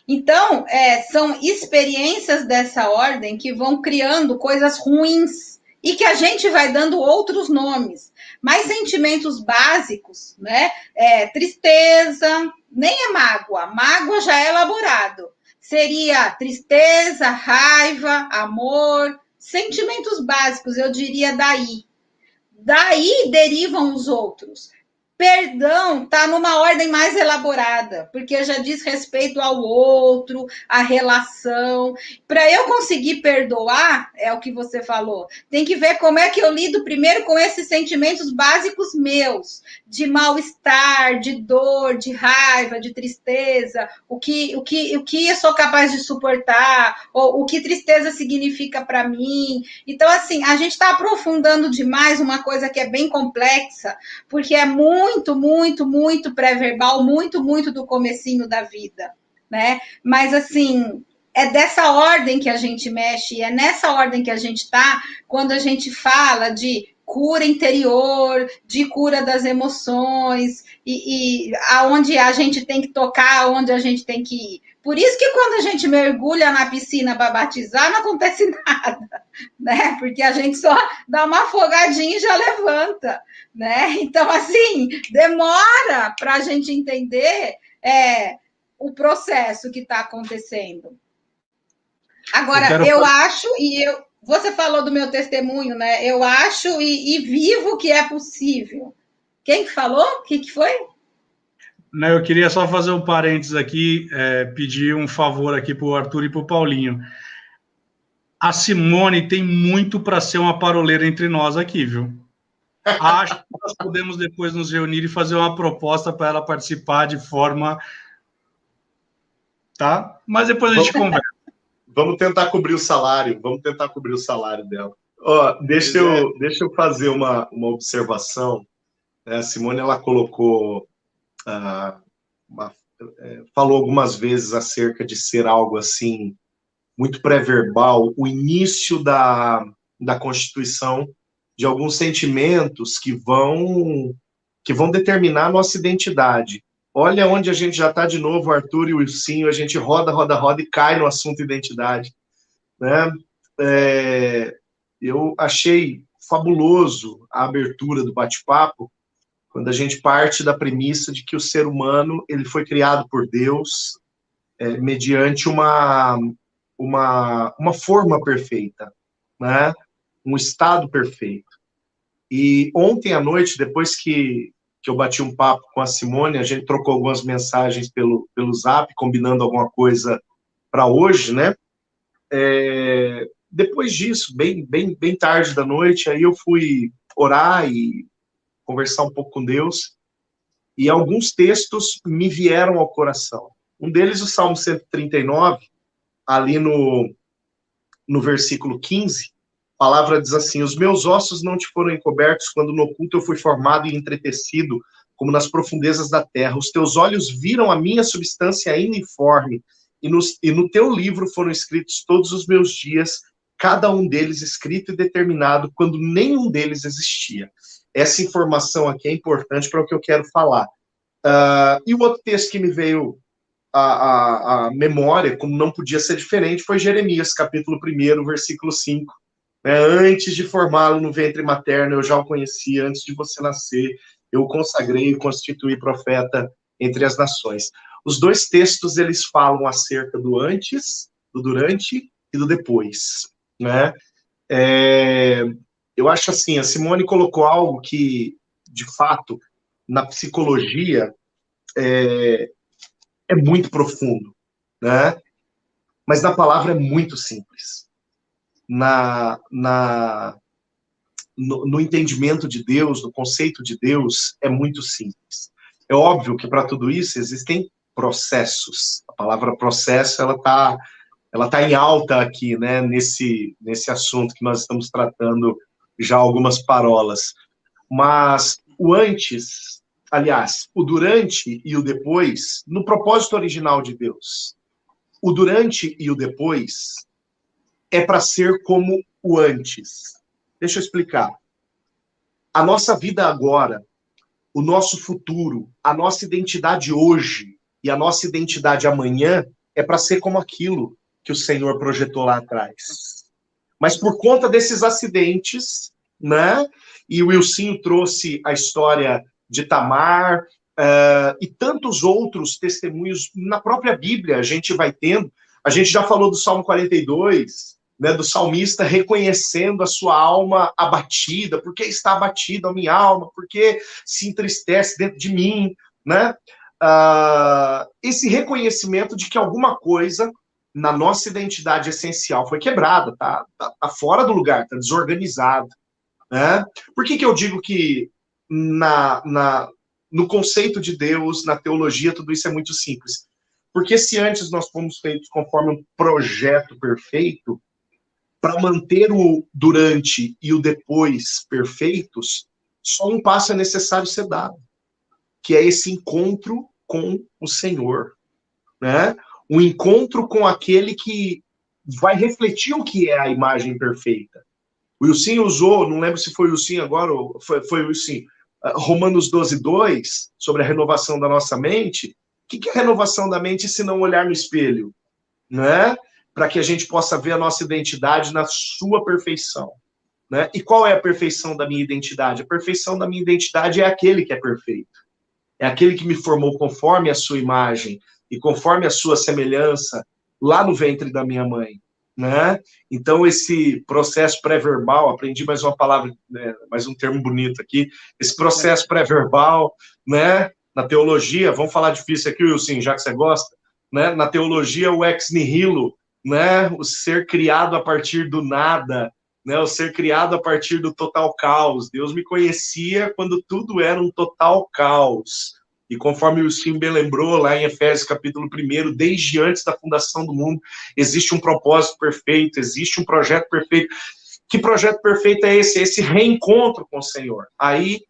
Então, são experiências dessa ordem que vão criando coisas ruins e que a gente vai dando outros nomes. Mas sentimentos básicos, né? Tristeza, nem é mágoa. Mágoa já é elaborado. Seria tristeza, raiva, amor, sentimentos básicos, eu diria daí. Daí derivam os outros. Perdão está numa ordem mais elaborada, porque já diz respeito ao outro, à relação. Para eu conseguir perdoar, é o que você falou, tem que ver como é que eu lido primeiro com esses sentimentos básicos meus, de mal-estar, de dor, de raiva, de tristeza, o que eu sou capaz de suportar, ou o que tristeza significa para mim. Então, assim, a gente está aprofundando demais uma coisa que é bem complexa, porque é muito pré-verbal, muito do comecinho da vida, né? Mas, assim, é dessa ordem que a gente mexe, é nessa ordem que a gente está quando a gente fala de cura interior, de cura das emoções, e aonde a gente tem que tocar, aonde a gente tem que ir. Por isso que quando a gente mergulha na piscina para batizar, não acontece nada, né? Porque a gente só dá uma afogadinha e já levanta, né? Então, assim, demora para a gente entender o processo que está acontecendo. Agora, eu acho, você falou do meu testemunho, né? Eu acho e vivo que é possível. Quem que falou? O que foi? Não, eu queria só fazer um parênteses aqui, pedir um favor aqui para o Arthur e para o Paulinho. A Simone tem muito para ser uma paroleira entre nós aqui, viu? Acho que nós podemos depois nos reunir e fazer uma proposta para ela participar de forma... Tá? Mas depois a gente conversa. Vamos tentar cobrir o salário. Dela. Deixa eu fazer uma observação. A Simone, ela colocou... falou algumas vezes acerca de ser algo assim, muito pré-verbal, o início da constituição de alguns sentimentos que vão determinar a nossa identidade. Olha onde a gente já está de novo, o Arthur e o Wilsinho, a gente roda e cai no assunto identidade, né? Eu achei fabuloso a abertura do bate-papo, quando a gente parte da premissa de que o ser humano ele foi criado por Deus mediante uma forma perfeita, né? Um estado perfeito. E ontem à noite, depois que eu bati um papo com a Simone, a gente trocou algumas mensagens pelo Zap, combinando alguma coisa para hoje, né? Depois disso, bem tarde da noite, aí eu fui orar e conversar um pouco com Deus, e alguns textos me vieram ao coração. Um deles, o Salmo 139, ali no versículo 15, palavra diz assim: os meus ossos não te foram encobertos quando no oculto eu fui formado e entretecido, como nas profundezas da terra. Os teus olhos viram a minha substância ainda informe, e no teu livro foram escritos todos os meus dias, cada um deles escrito e determinado, quando nenhum deles existia. Essa informação aqui é importante para o que eu quero falar. E o outro texto que me veio à memória, como não podia ser diferente, foi Jeremias, capítulo 1, versículo 5. Antes de formá-lo no ventre materno, eu já o conhecia, antes de você nascer, eu o consagrei e constituí profeta entre as nações. Os dois textos, eles falam acerca do antes, do durante e do depois, né? Eu acho assim, a Simone colocou algo que, de fato, na psicologia, é muito profundo, né? Mas na palavra é muito simples. No entendimento de Deus, no conceito de Deus, é muito simples. É óbvio que para tudo isso existem processos. A palavra processo, ela tá em alta aqui, né, nesse assunto que nós estamos tratando já algumas parolas. Mas o antes, aliás, o durante e o depois, no propósito original de Deus, o durante e o depois é para ser como o antes. Deixa eu explicar. A nossa vida agora, o nosso futuro, a nossa identidade hoje e a nossa identidade amanhã é para ser como aquilo que o Senhor projetou lá atrás. Mas por conta desses acidentes, né? E o Wilsinho trouxe a história de Tamar e tantos outros testemunhos na própria Bíblia a gente vai tendo. A gente já falou do Salmo 42, né, do salmista reconhecendo a sua alma abatida. Por que está abatida a minha alma? Por que se entristece dentro de mim? Né? Esse reconhecimento de que alguma coisa na nossa identidade essencial foi quebrada, tá fora do lugar, tá desorganizado. Né? Por que eu digo que no conceito de Deus, na teologia, tudo isso é muito simples? Porque se antes nós fomos feitos conforme um projeto perfeito, para manter o durante e o depois perfeitos, só um passo é necessário ser dado, que é esse encontro com o Senhor, né? Um encontro com aquele que vai refletir o que é a imagem perfeita. O Wilson usou, não lembro se foi o Wilson agora, ou foi o Wilson, Romanos 12:2, sobre a renovação da nossa mente. O que é a renovação da mente se não olhar no espelho? Né? Para que a gente possa ver a nossa identidade na sua perfeição. Né? E qual é a perfeição da minha identidade? A perfeição da minha identidade é aquele que é perfeito. É aquele que me formou conforme a sua imagem e conforme a sua semelhança lá no ventre da minha mãe. Né? Então, esse processo pré-verbal, aprendi mais uma palavra, né, mais um termo bonito aqui, esse processo pré-verbal, né, na teologia, vamos falar difícil aqui, Wilson, já que você gosta, né, na teologia, o ex nihilo, né, o ser criado a partir do nada, né, o ser criado a partir do total caos. Deus me conhecia quando tudo era um total caos. E conforme o Sim bem lembrou, lá em Efésios capítulo 1, desde antes da fundação do mundo, existe um propósito perfeito, existe um projeto perfeito. Que projeto perfeito é esse? Esse reencontro com o Senhor. Aí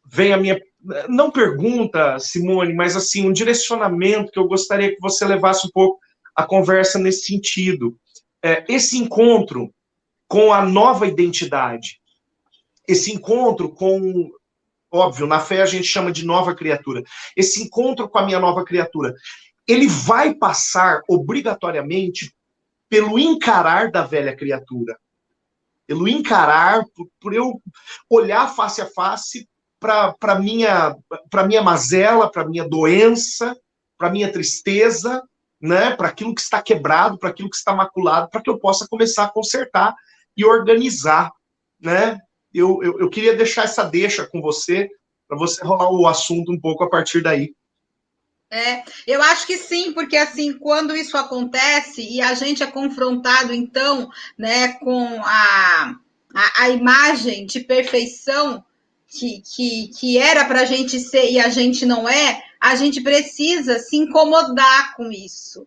vem a minha, não pergunta, Simone, mas assim, um direcionamento que eu gostaria que você levasse um pouco a conversa nesse sentido. Esse encontro com a nova identidade, esse encontro com... Óbvio, na fé a gente chama de nova criatura. Esse encontro com a minha nova criatura, ele vai passar obrigatoriamente pelo encarar da velha criatura. Pelo encarar, por eu olhar face a face para a minha mazela, para a minha doença, para a minha tristeza, né? Para aquilo que está quebrado, para aquilo que está maculado, para que eu possa começar a consertar e organizar, né? Eu queria deixar essa deixa com você, para você rolar o assunto um pouco a partir daí. Eu acho que sim, porque assim, quando isso acontece e a gente é confrontado, então, né, com a imagem de perfeição que era para a gente ser e a gente não é, a gente precisa se incomodar com isso,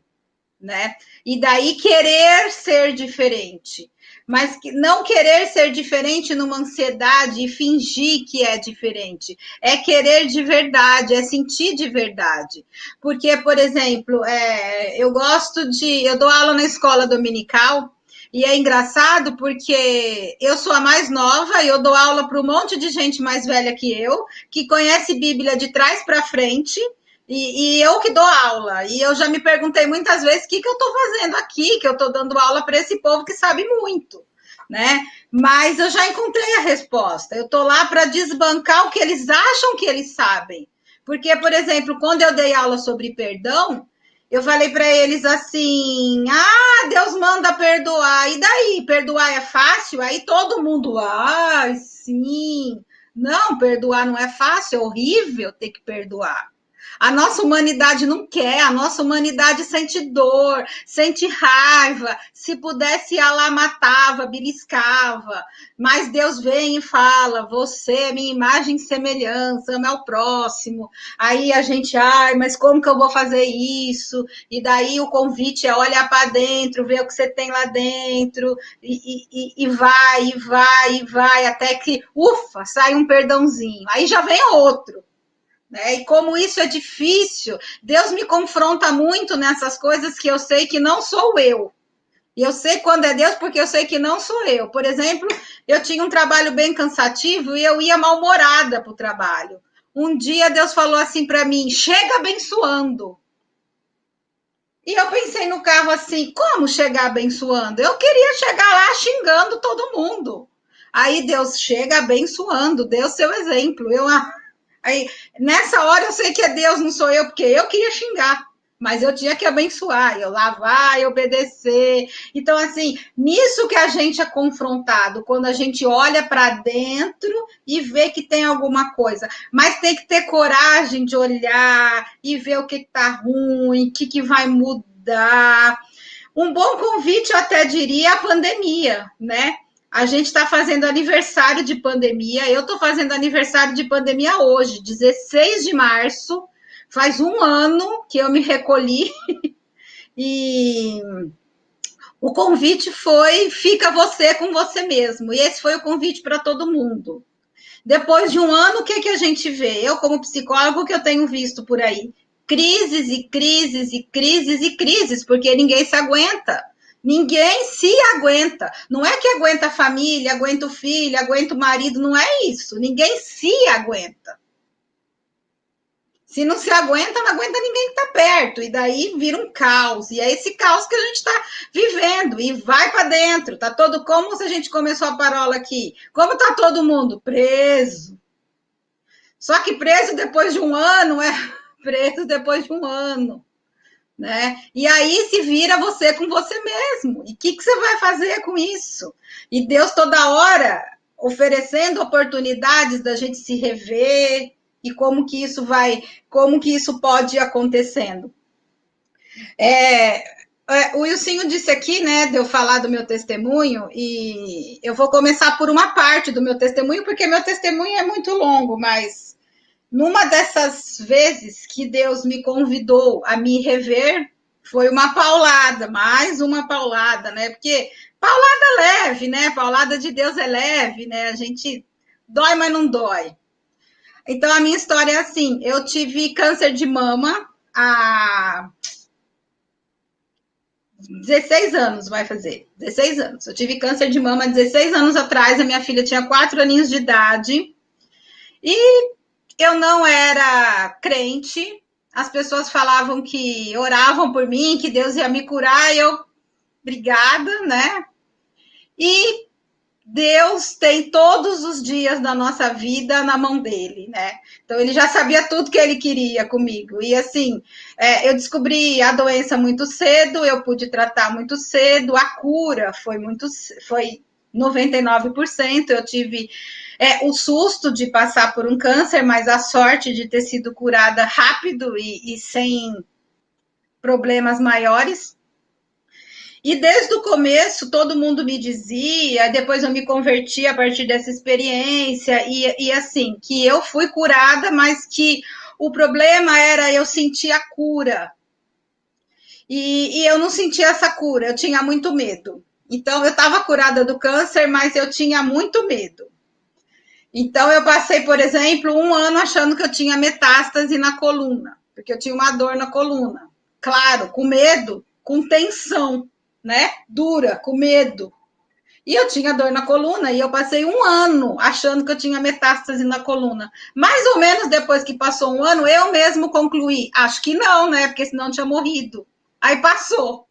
né? E daí querer ser diferente. mas não querer ser diferente numa ansiedade e fingir que é diferente. É querer de verdade, é sentir de verdade. Porque, por exemplo, eu dou aula na escola dominical, e é engraçado porque eu sou a mais nova e eu dou aula para um monte de gente mais velha que eu, que conhece Bíblia de trás para frente, e eu que dou aula. E eu já me perguntei muitas vezes o que eu estou fazendo aqui, que eu estou dando aula para esse povo que sabe muito, né? Mas eu já encontrei a resposta. Eu estou lá para desbancar o que eles acham que eles sabem. Porque, por exemplo, quando eu dei aula sobre perdão, eu falei para eles assim: Deus manda perdoar. E daí? Perdoar é fácil? Aí todo mundo, sim. Não, perdoar não é fácil, é horrível ter que perdoar. A nossa humanidade não quer, a nossa humanidade sente dor, sente raiva. Se pudesse, ia lá, matava, beliscava. Mas Deus vem e fala: você é minha imagem e semelhança, ama ao próximo. Aí a gente, mas como que eu vou fazer isso? E daí o convite é olhar para dentro, ver o que você tem lá dentro, e vai, até que, ufa, sai um perdãozinho. Aí já vem outro. Né? E como isso é difícil, Deus me confronta muito nessas coisas que eu sei que não sou eu. E eu sei quando é Deus porque eu sei que não sou eu. Por exemplo, eu tinha um trabalho bem cansativo e eu ia mal-humorada para o trabalho. Um dia Deus falou assim para mim: chega abençoando. E eu pensei no carro assim: como chegar abençoando? Eu queria chegar lá xingando todo mundo. Aí Deus: chega abençoando, dê o seu exemplo. Aí, nessa hora eu sei que é Deus, não sou eu, porque eu queria xingar, mas eu tinha que abençoar, eu lavar, eu obedecer. Então, assim, nisso que a gente é confrontado, quando a gente olha para dentro e vê que tem alguma coisa, mas tem que ter coragem de olhar e ver o que está ruim, o que vai mudar. Um bom convite, eu até diria, a pandemia, né? A gente está fazendo aniversário de pandemia. Eu estou fazendo aniversário de pandemia hoje, 16 de março. Faz um ano que eu me recolhi. E o convite foi: fica você com você mesmo. E esse foi o convite para todo mundo. Depois de um ano, o que a gente vê? Eu, como psicólogo, que eu tenho visto por aí? Crises e crises e crises e crises, porque ninguém se aguenta. Ninguém se aguenta. Não é que aguenta a família, aguenta o filho, aguenta o marido, não é isso. Ninguém se aguenta. Se não se aguenta, não aguenta ninguém que está perto. E daí vira um caos. E é esse caos que a gente está vivendo. E vai para dentro. Tá todo, como se a gente começou a parola aqui. Como está todo mundo? Preso. Só que preso depois de um ano, preso depois de um ano. Né? E aí se vira você com você mesmo. E o que você vai fazer com isso? E Deus toda hora oferecendo oportunidades da gente se rever e como que isso pode ir acontecendo. O Wilsinho disse aqui, né, de eu falar do meu testemunho, e eu vou começar por uma parte do meu testemunho, porque meu testemunho é muito longo, mas numa dessas vezes que Deus me convidou a me rever, foi uma paulada, mais uma paulada, né? Porque paulada leve, né? Paulada de Deus é leve, né? A gente dói, mas não dói. Então, a minha história é assim: eu tive câncer de mama há 16 anos, vai fazer. 16 anos. Eu tive câncer de mama há 16 anos atrás, a minha filha tinha 4 aninhos de idade. E eu não era crente, as pessoas falavam que oravam por mim, que Deus ia me curar, e eu, obrigada, né? E Deus tem todos os dias da nossa vida na mão dele, né? Então, ele já sabia tudo que ele queria comigo. E, assim, eu descobri a doença muito cedo, eu pude tratar muito cedo, a cura foi 99%, eu tive o susto de passar por um câncer, mas a sorte de ter sido curada rápido e sem problemas maiores. E desde o começo, todo mundo me dizia, depois eu me converti a partir dessa experiência, e assim, que eu fui curada, mas que o problema era eu sentir a cura. E eu não sentia essa cura, eu tinha muito medo. Então, eu estava curada do câncer, mas eu tinha muito medo. Então, eu passei, por exemplo, 1 ano achando que eu tinha metástase na coluna, porque eu tinha uma dor na coluna. Claro, com medo, com tensão, né? Dura, com medo. E eu tinha dor na coluna e eu passei 1 ano achando que eu tinha metástase na coluna. Mais ou menos depois que passou 1 ano, eu mesmo concluí. Acho que não, né? Porque senão eu tinha morrido. Aí passou.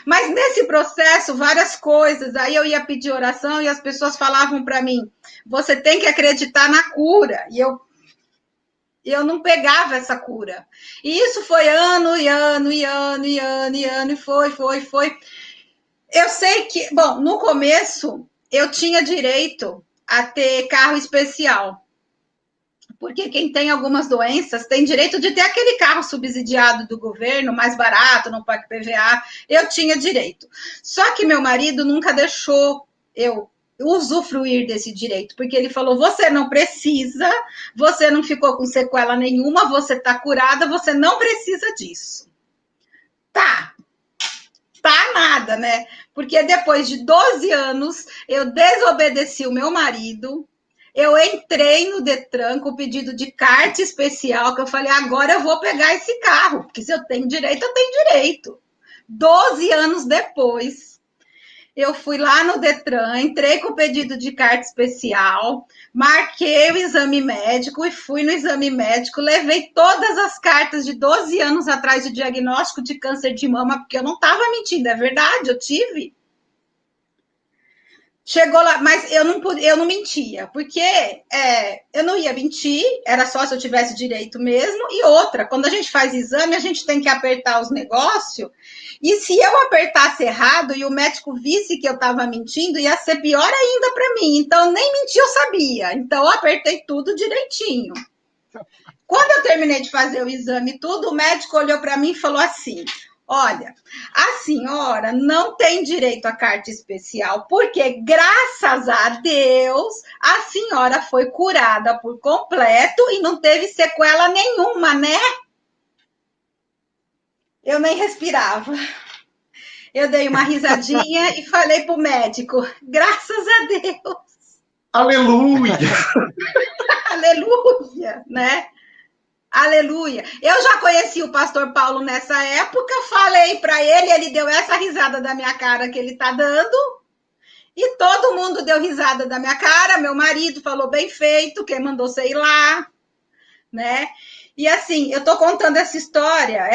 Mas nesse processo, várias coisas. Aí eu ia pedir oração e as pessoas falavam para mim, você tem que acreditar na cura. E eu não pegava essa cura. E isso foi ano e ano e ano e ano e ano, e foi. Eu sei que, bom, no começo eu tinha direito a ter carro especial. Porque quem tem algumas doenças tem direito de ter aquele carro subsidiado do governo, mais barato, não paga PVA. Eu tinha direito. Só que meu marido nunca deixou eu usufruir desse direito, porque ele falou, você não precisa, você não ficou com sequela nenhuma, você está curada, você não precisa disso. Tá nada, né? Porque depois de 12 anos, eu desobedeci o meu marido, eu entrei no Detran com o pedido de carta especial, que eu falei, agora eu vou pegar esse carro, porque se eu tenho direito, eu tenho direito. 12 anos depois, eu fui lá no Detran, entrei com o pedido de carta especial, marquei o exame médico e fui no exame médico, levei todas as cartas de 12 anos atrás de diagnóstico de câncer de mama, porque eu não estava mentindo, é verdade, eu tive. Chegou lá, mas eu não mentia, porque eu não ia mentir, era só se eu tivesse direito mesmo. E outra, quando a gente faz exame, a gente tem que apertar os negócios, e se eu apertasse errado e o médico visse que eu estava mentindo, ia ser pior ainda para mim. Então, nem mentir eu sabia. Então, eu apertei tudo direitinho. Quando eu terminei de fazer o exame e tudo, o médico olhou para mim e falou assim, olha, a senhora não tem direito à carta especial, porque, graças a Deus, a senhora foi curada por completo e não teve sequela nenhuma, né? Eu nem respirava. Eu dei uma risadinha e falei pro médico, graças a Deus. Aleluia! Aleluia, né? Aleluia. Eu já conheci o pastor Paulo nessa época, falei para ele, ele deu essa risada da minha cara que ele tá dando, e todo mundo deu risada da minha cara, meu marido falou bem feito, quem mandou você ir lá, né? E assim, eu tô contando essa história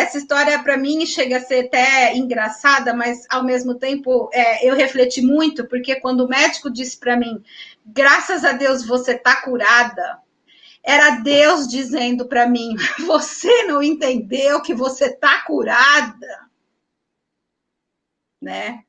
para mim chega a ser até engraçada, mas ao mesmo tempo eu refleti muito, porque quando o médico disse para mim, graças a Deus você tá curada, era Deus dizendo para mim, você não entendeu que você tá curada, né?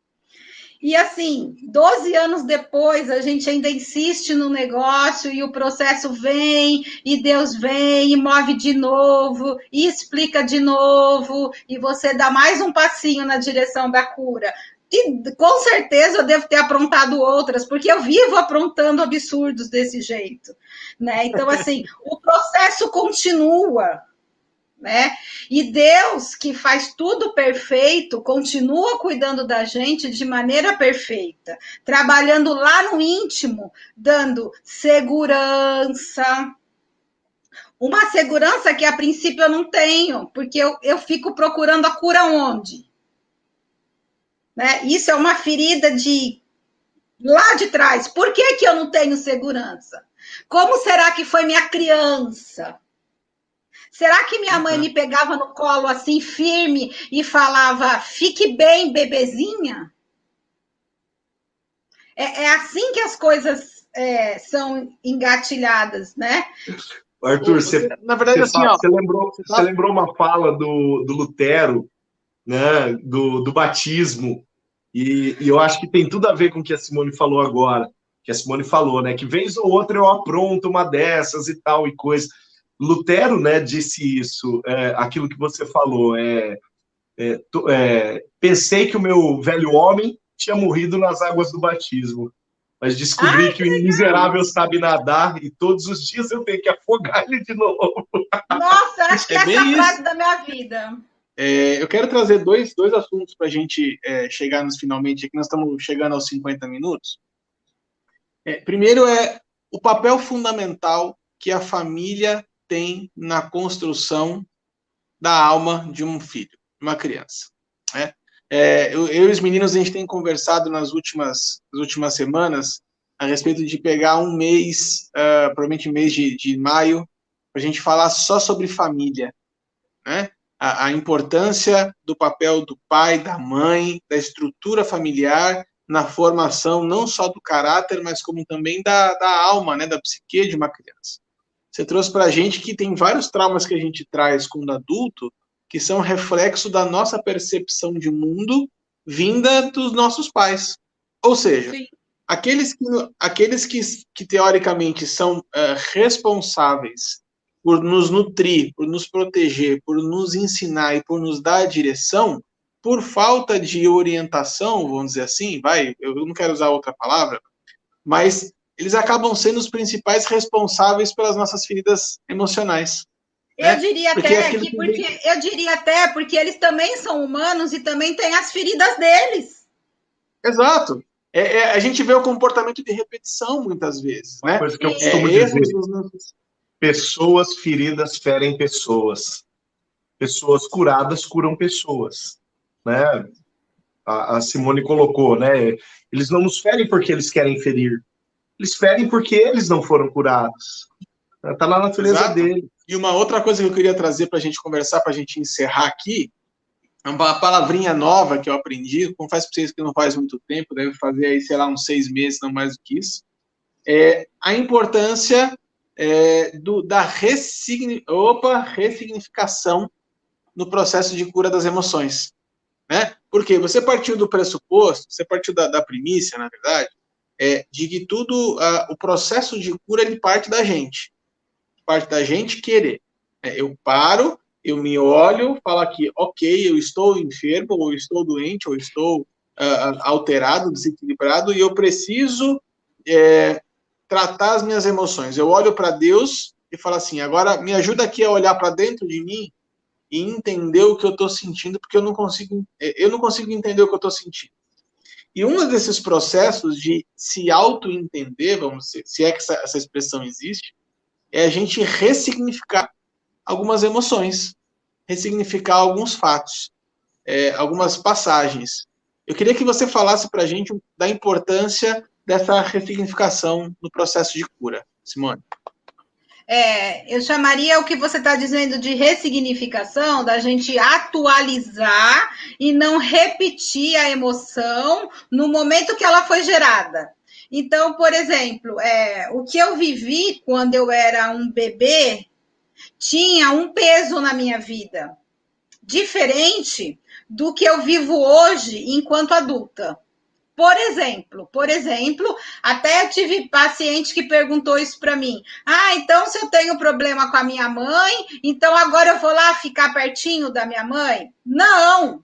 E assim, 12 anos depois, a gente ainda insiste no negócio e o processo vem, e Deus vem e move de novo, e explica de novo, e você dá mais um passinho na direção da cura. E com certeza eu devo ter aprontado outras, porque eu vivo aprontando absurdos desse jeito, né? Então, assim, o processo continua, né? E Deus, que faz tudo perfeito, continua cuidando da gente de maneira perfeita, trabalhando lá no íntimo, dando segurança. Uma segurança que a princípio eu não tenho, porque eu fico procurando a cura onde? Né? Isso é uma ferida de lá de trás. Por que eu não tenho segurança? Como será que foi minha criança? Será que minha mãe me pegava no colo assim, firme, e falava, fique bem, bebezinha? É assim que as coisas são engatilhadas, né? Arthur, na verdade, assim, você lembrou uma fala do Lutero, né, do batismo, e eu acho que tem tudo a ver com o que a Simone falou agora, que a Simone falou, né, que vez ou outra eu apronto uma dessas e tal, e coisa. Lutero, né, disse isso, aquilo que você falou, pensei que o meu velho homem tinha morrido nas águas do batismo, mas descobri que o miserável sabe nadar e todos os dias eu tenho que afogar ele de novo. Nossa, acho que essa é a frase da minha vida. Eu quero trazer dois assuntos para a gente chegar nos finalmente, aqui nós estamos chegando aos 50 minutos. Primeiro o papel fundamental que a família tem na construção da alma de um filho, de uma criança. Né? Eu e os meninos, a gente tem conversado nas últimas semanas a respeito de pegar um mês, provavelmente mês de maio, para a gente falar só sobre família, né? A importância do papel do pai, da mãe, da estrutura familiar na formação não só do caráter, mas como também da alma, né, da psique de uma criança. Você trouxe para a gente que tem vários traumas que a gente traz quando adulto, que são reflexo da nossa percepção de mundo vinda dos nossos pais. Ou seja, sim, aqueles que teoricamente são responsáveis por nos nutrir, por nos proteger, por nos ensinar e por nos dar direção, por falta de orientação, vamos dizer assim, eu não quero usar outra palavra, mas eles acabam sendo os principais responsáveis pelas nossas feridas emocionais. Eu diria até porque eles também são humanos e também têm as feridas deles. Exato. A gente vê o comportamento de repetição muitas vezes, né? Coisa que eu costumo dizer. Pessoas feridas ferem pessoas. Pessoas curadas curam pessoas, né? A Simone colocou, né? Eles não nos ferem porque eles querem ferir. Eles ferem porque eles não foram curados. Está na natureza dele. E uma outra coisa que eu queria trazer para a gente conversar, para a gente encerrar aqui, é uma palavrinha nova que eu aprendi, confesso para vocês que não faz muito tempo, deve fazer aí, sei lá, uns 6 meses, não mais do que isso, a importância da ressignificação no processo de cura das emoções. Né? Porque você partiu do pressuposto, você partiu da primícia, na verdade, de que o processo de cura, ele parte da gente. Parte da gente querer. Eu paro, eu me olho, falo aqui, ok, eu estou enfermo, ou estou doente, ou estou alterado, desequilibrado, e eu preciso tratar as minhas emoções. Eu olho para Deus e falo assim, agora me ajuda aqui a olhar para dentro de mim e entender o que eu estou sentindo, porque eu não consigo entender o que eu estou sentindo. E um desses processos de se auto-entender, vamos dizer, se é que essa expressão existe, é a gente ressignificar algumas emoções, ressignificar alguns fatos, algumas passagens. Eu queria que você falasse para a gente da importância dessa ressignificação no processo de cura, Simone. Eu chamaria o que você está dizendo de ressignificação, da gente atualizar e não repetir a emoção no momento que ela foi gerada. Então, por exemplo, o que eu vivi quando eu era um bebê tinha um peso na minha vida, diferente do que eu vivo hoje enquanto adulta. Por exemplo, até tive paciente que perguntou isso para mim. Então se eu tenho problema com a minha mãe, então agora eu vou lá ficar pertinho da minha mãe? Não.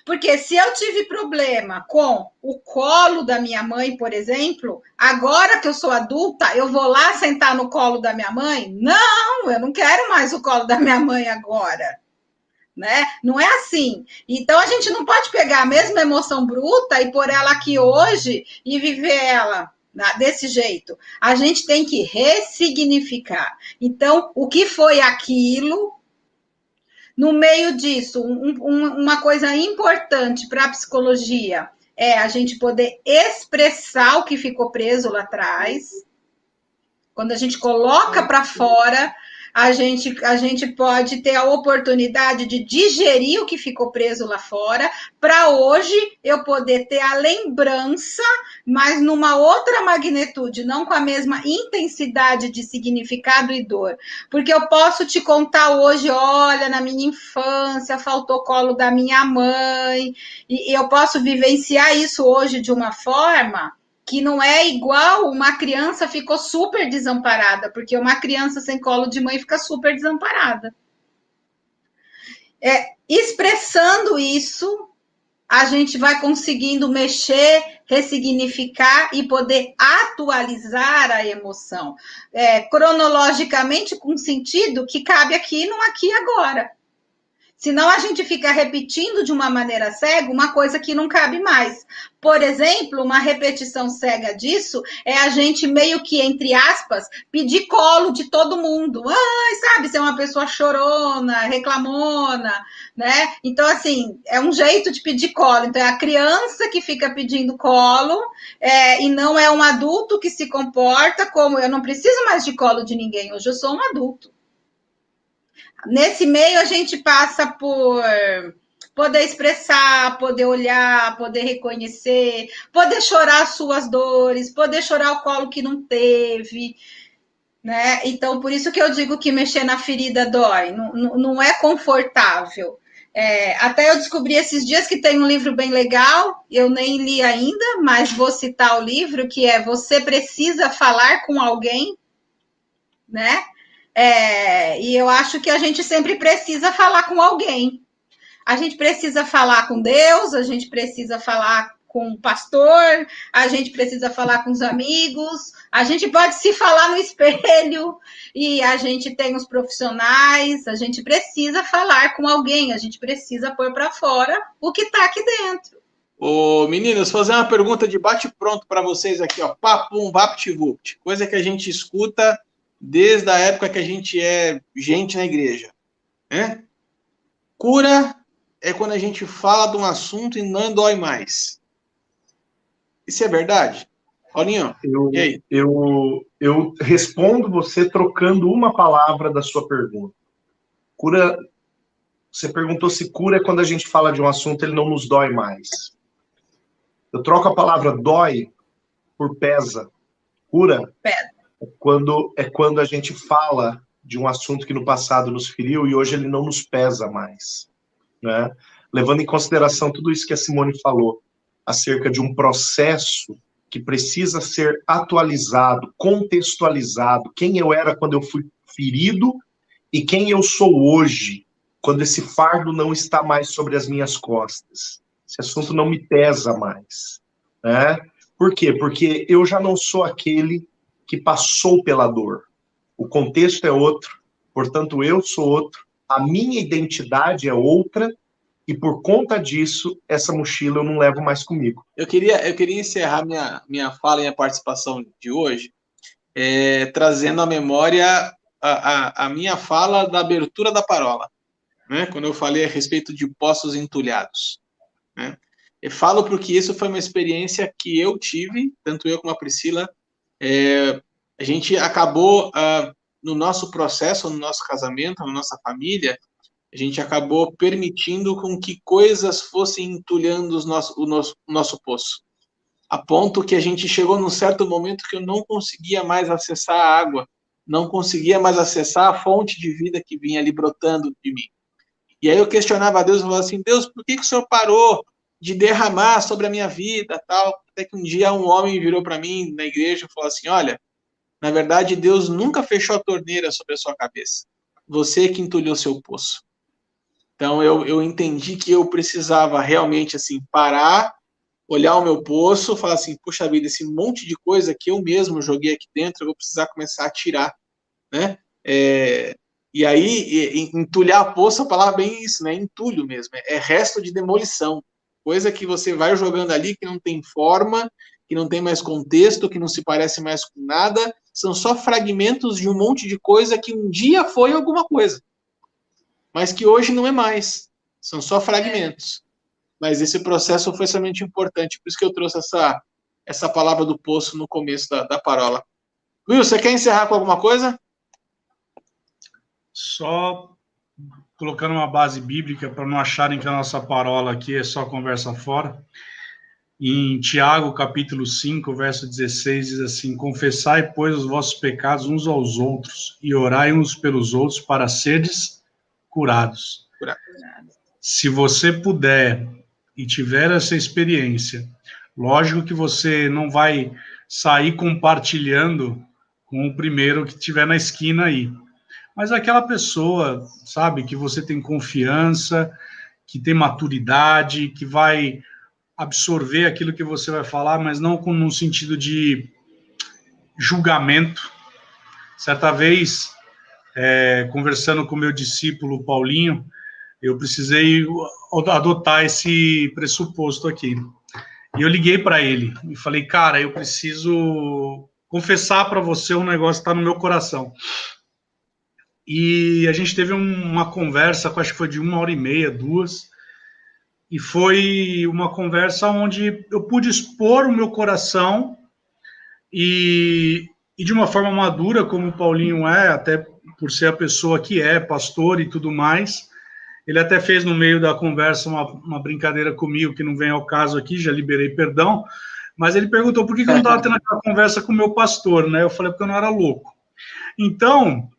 Porque se eu tive problema com o colo da minha mãe, por exemplo, agora que eu sou adulta, eu vou lá sentar no colo da minha mãe? Não, eu não quero mais o colo da minha mãe agora. Né? Não é assim. Então, a gente não pode pegar a mesma emoção bruta e pôr ela aqui hoje e viver ela desse jeito. A gente tem que ressignificar. Então, o que foi aquilo? No meio disso, uma coisa importante para a psicologia é a gente poder expressar o que ficou preso lá atrás. Quando a gente coloca para fora, a gente pode ter a oportunidade de digerir o que ficou preso lá fora, para hoje eu poder ter a lembrança, mas numa outra magnitude, não com a mesma intensidade de significado e dor. Porque eu posso te contar hoje, olha, na minha infância faltou o colo da minha mãe, e eu posso vivenciar isso hoje de uma forma que não é igual uma criança ficou super desamparada, porque uma criança sem colo de mãe fica super desamparada. Expressando isso, a gente vai conseguindo mexer, ressignificar e poder atualizar a emoção. Cronologicamente, com sentido que cabe aqui, não aqui agora. Senão a gente fica repetindo de uma maneira cega uma coisa que não cabe mais. Por exemplo, uma repetição cega disso é a gente meio que, entre aspas, pedir colo de todo mundo. Ai, sabe, ser uma pessoa chorona, reclamona, né? Então, assim, é um jeito de pedir colo. Então, é a criança que fica pedindo colo e não é um adulto que se comporta como eu não preciso mais de colo de ninguém, hoje eu sou um adulto. Nesse meio, a gente passa por poder expressar, poder olhar, poder reconhecer, poder chorar as suas dores, poder chorar o colo que não teve, né? Então, por isso que eu digo que mexer na ferida dói, não é confortável. Até eu descobri esses dias que tem um livro bem legal, eu nem li ainda, mas vou citar o livro, que é Você Precisa Falar com Alguém, né? E eu acho que a gente sempre precisa falar com alguém. A gente precisa falar com Deus, a gente precisa falar com o pastor, a gente precisa falar com os amigos, a gente pode se falar no espelho, e a gente tem os profissionais, a gente precisa falar com alguém, a gente precisa pôr para fora o que está aqui dentro. Ô, meninas, fazer uma pergunta de bate-pronto para vocês aqui, ó. Papum, vapt-vupt. Coisa que a gente escuta desde a época que a gente é gente na igreja, né? Cura é quando a gente fala de um assunto e não dói mais. Isso é verdade? Paulinho, e aí? Eu respondo você trocando uma palavra da sua pergunta. Cura, você perguntou se cura é quando a gente fala de um assunto, ele não nos dói mais. Eu troco a palavra dói por pesa. Cura é quando a gente fala de um assunto que no passado nos feriu e hoje ele não nos pesa mais, né? Levando em consideração tudo isso que a Simone falou acerca de um processo que precisa ser atualizado, contextualizado, quem eu era quando eu fui ferido e quem eu sou hoje, quando esse fardo não está mais sobre as minhas costas. Esse assunto não me pesa mais, né? Por quê? Porque eu já não sou aquele que passou pela dor. O contexto é outro, portanto, eu sou outro, a minha identidade é outra, e por conta disso, essa mochila eu não levo mais comigo. Eu queria encerrar minha fala e a participação de hoje trazendo à memória a minha fala da abertura da parola, né? Quando eu falei a respeito de poços entulhados, né? Eu falo porque isso foi uma experiência que eu tive, tanto eu como a Priscila. A gente acabou, no nosso processo, no nosso casamento, na nossa família, a gente acabou permitindo com que coisas fossem entulhando o nosso poço. A ponto que a gente chegou num certo momento que eu não conseguia mais acessar a água, não conseguia mais acessar a fonte de vida que vinha ali brotando de mim. E aí eu questionava a Deus e falava assim, Deus, por que o Senhor parou de derramar sobre a minha vida, tal? Até que um dia um homem virou para mim na igreja e falou assim, olha, na verdade Deus nunca fechou a torneira sobre a sua cabeça. Você que entulhou seu poço. Então eu entendi que eu precisava realmente assim parar, olhar o meu poço, falar assim, puxa vida, esse monte de coisa que eu mesmo joguei aqui dentro, eu vou precisar começar a tirar, né? E aí, entulhar poço, a palavra bem isso, né? Entulho mesmo, é resto de demolição. Coisa que você vai jogando ali, que não tem forma, que não tem mais contexto, que não se parece mais com nada, são só fragmentos de um monte de coisa que um dia foi alguma coisa, mas que hoje não é mais. São só fragmentos. Mas esse processo foi extremamente importante, por isso que eu trouxe essa palavra do poço no começo da parola. Will, você quer encerrar com alguma coisa? Só colocando uma base bíblica para não acharem que a nossa parola aqui é só conversa fora. Em Tiago, capítulo 5, verso 16, diz assim, confessai, pois, os vossos pecados uns aos outros e orai uns pelos outros para serdes curados. Se você puder e tiver essa experiência, lógico que você não vai sair compartilhando com o primeiro que estiver na esquina aí. Mas aquela pessoa, sabe, que você tem confiança, que tem maturidade, que vai absorver aquilo que você vai falar, mas não no sentido de julgamento. Certa vez, conversando com meu discípulo Paulinho, Eu precisei adotar esse pressuposto aqui. E eu liguei para ele e falei, cara, eu preciso confessar para você um negócio que está no meu coração. E a gente teve uma conversa, acho que foi de 1h30, 2, e foi uma conversa onde eu pude expor o meu coração e de uma forma madura, como o Paulinho é, até por ser a pessoa que é, pastor e tudo mais. Ele até fez no meio da conversa uma brincadeira comigo, que não vem ao caso aqui, já liberei perdão, mas ele perguntou por que eu não estava tendo aquela conversa com o meu pastor, né? Eu falei porque eu não era louco. Então,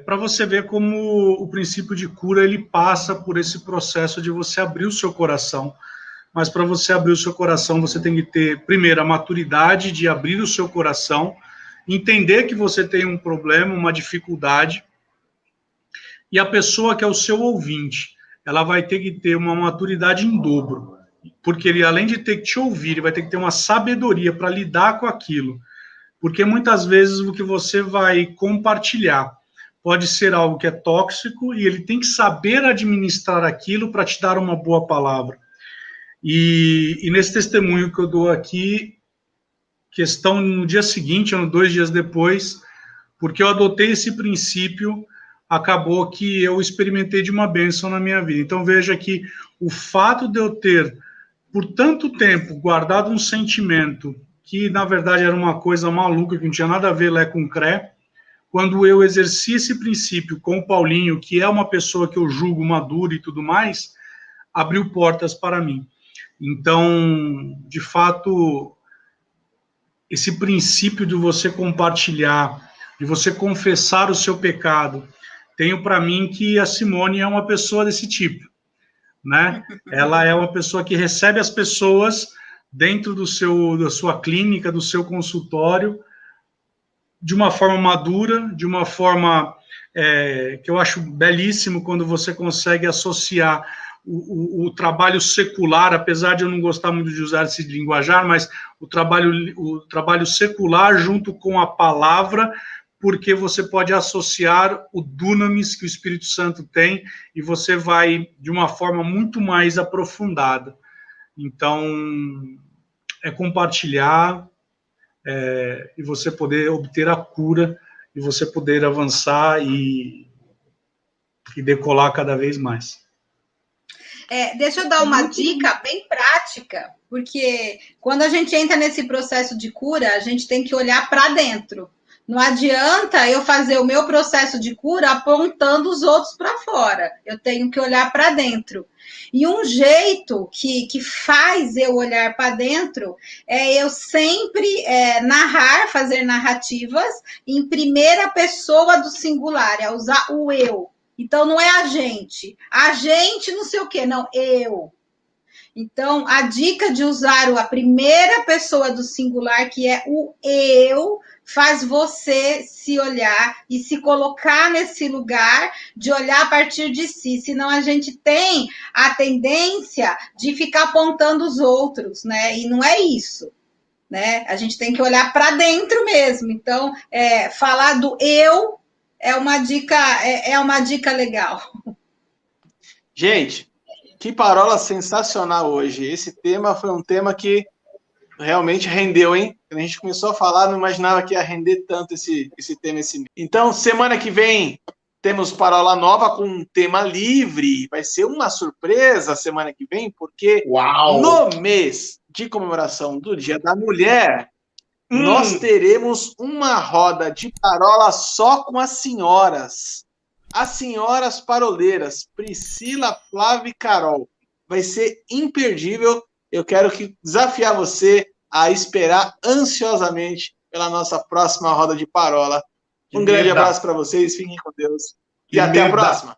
para você ver como o princípio de cura, ele passa por esse processo de você abrir o seu coração, mas para você abrir o seu coração, você tem que ter, primeiro, a maturidade de abrir o seu coração, entender que você tem um problema, uma dificuldade, e a pessoa que é o seu ouvinte, ela vai ter que ter uma maturidade em dobro, porque ele, além de ter que te ouvir, ele vai ter que ter uma sabedoria para lidar com aquilo, porque muitas vezes o que você vai compartilhar pode ser algo que é tóxico e ele tem que saber administrar aquilo para te dar uma boa palavra. E nesse testemunho que eu dou aqui, questão no dia seguinte, ou 2 dias depois, porque eu adotei esse princípio, acabou que eu experimentei de uma bênção na minha vida. Então veja que o fato de eu ter, por tanto tempo, guardado um sentimento que, na verdade, era uma coisa maluca, que não tinha nada a ver lá com cré, quando eu exerci esse princípio com o Paulinho, que é uma pessoa que eu julgo madura e tudo mais, abriu portas para mim. Então, de fato, esse princípio de você compartilhar, de você confessar o seu pecado, tenho para mim que a Simone é uma pessoa desse tipo, né? Ela é uma pessoa que recebe as pessoas dentro da sua clínica, do seu consultório, de uma forma madura, de uma forma que eu acho belíssimo quando você consegue associar o trabalho secular, apesar de eu não gostar muito de usar esse linguajar, mas o trabalho secular junto com a palavra, porque você pode associar o dunamis que o Espírito Santo tem e você vai de uma forma muito mais aprofundada. Então, é compartilhar e você poder obter a cura e você poder avançar e decolar cada vez mais. Deixa eu dar uma dica bem prática, porque quando a gente entra nesse processo de cura, a gente tem que olhar para dentro. Não adianta eu fazer o meu processo de cura apontando os outros para fora. Eu tenho que olhar para dentro. E um jeito que faz eu olhar para dentro é eu sempre fazer narrativas em primeira pessoa do singular, é usar o eu. Então, não é a gente não sei o quê, não, eu. Então, a dica de usar a primeira pessoa do singular, que é o eu, faz você se olhar e se colocar nesse lugar de olhar a partir de si. Senão a gente tem a tendência de ficar apontando os outros, né? E não é isso, né? A gente tem que olhar para dentro mesmo. Então, falar do eu é uma dica legal. Gente, que parola sensacional hoje. Esse tema foi um tema que realmente rendeu, hein? Quando a gente começou a falar, não imaginava que ia render tanto esse tema. Então, semana que vem, temos parola nova com um tema livre. Vai ser uma surpresa semana que vem, porque no mês de comemoração do Dia da Mulher, nós teremos uma roda de parola só com as senhoras. As senhoras paroleiras, Priscila, Flávia e Carol. Vai ser imperdível. Eu quero desafiar você a esperar ansiosamente pela nossa próxima roda de parola. Um grande abraço para vocês, fiquem com Deus e até a próxima.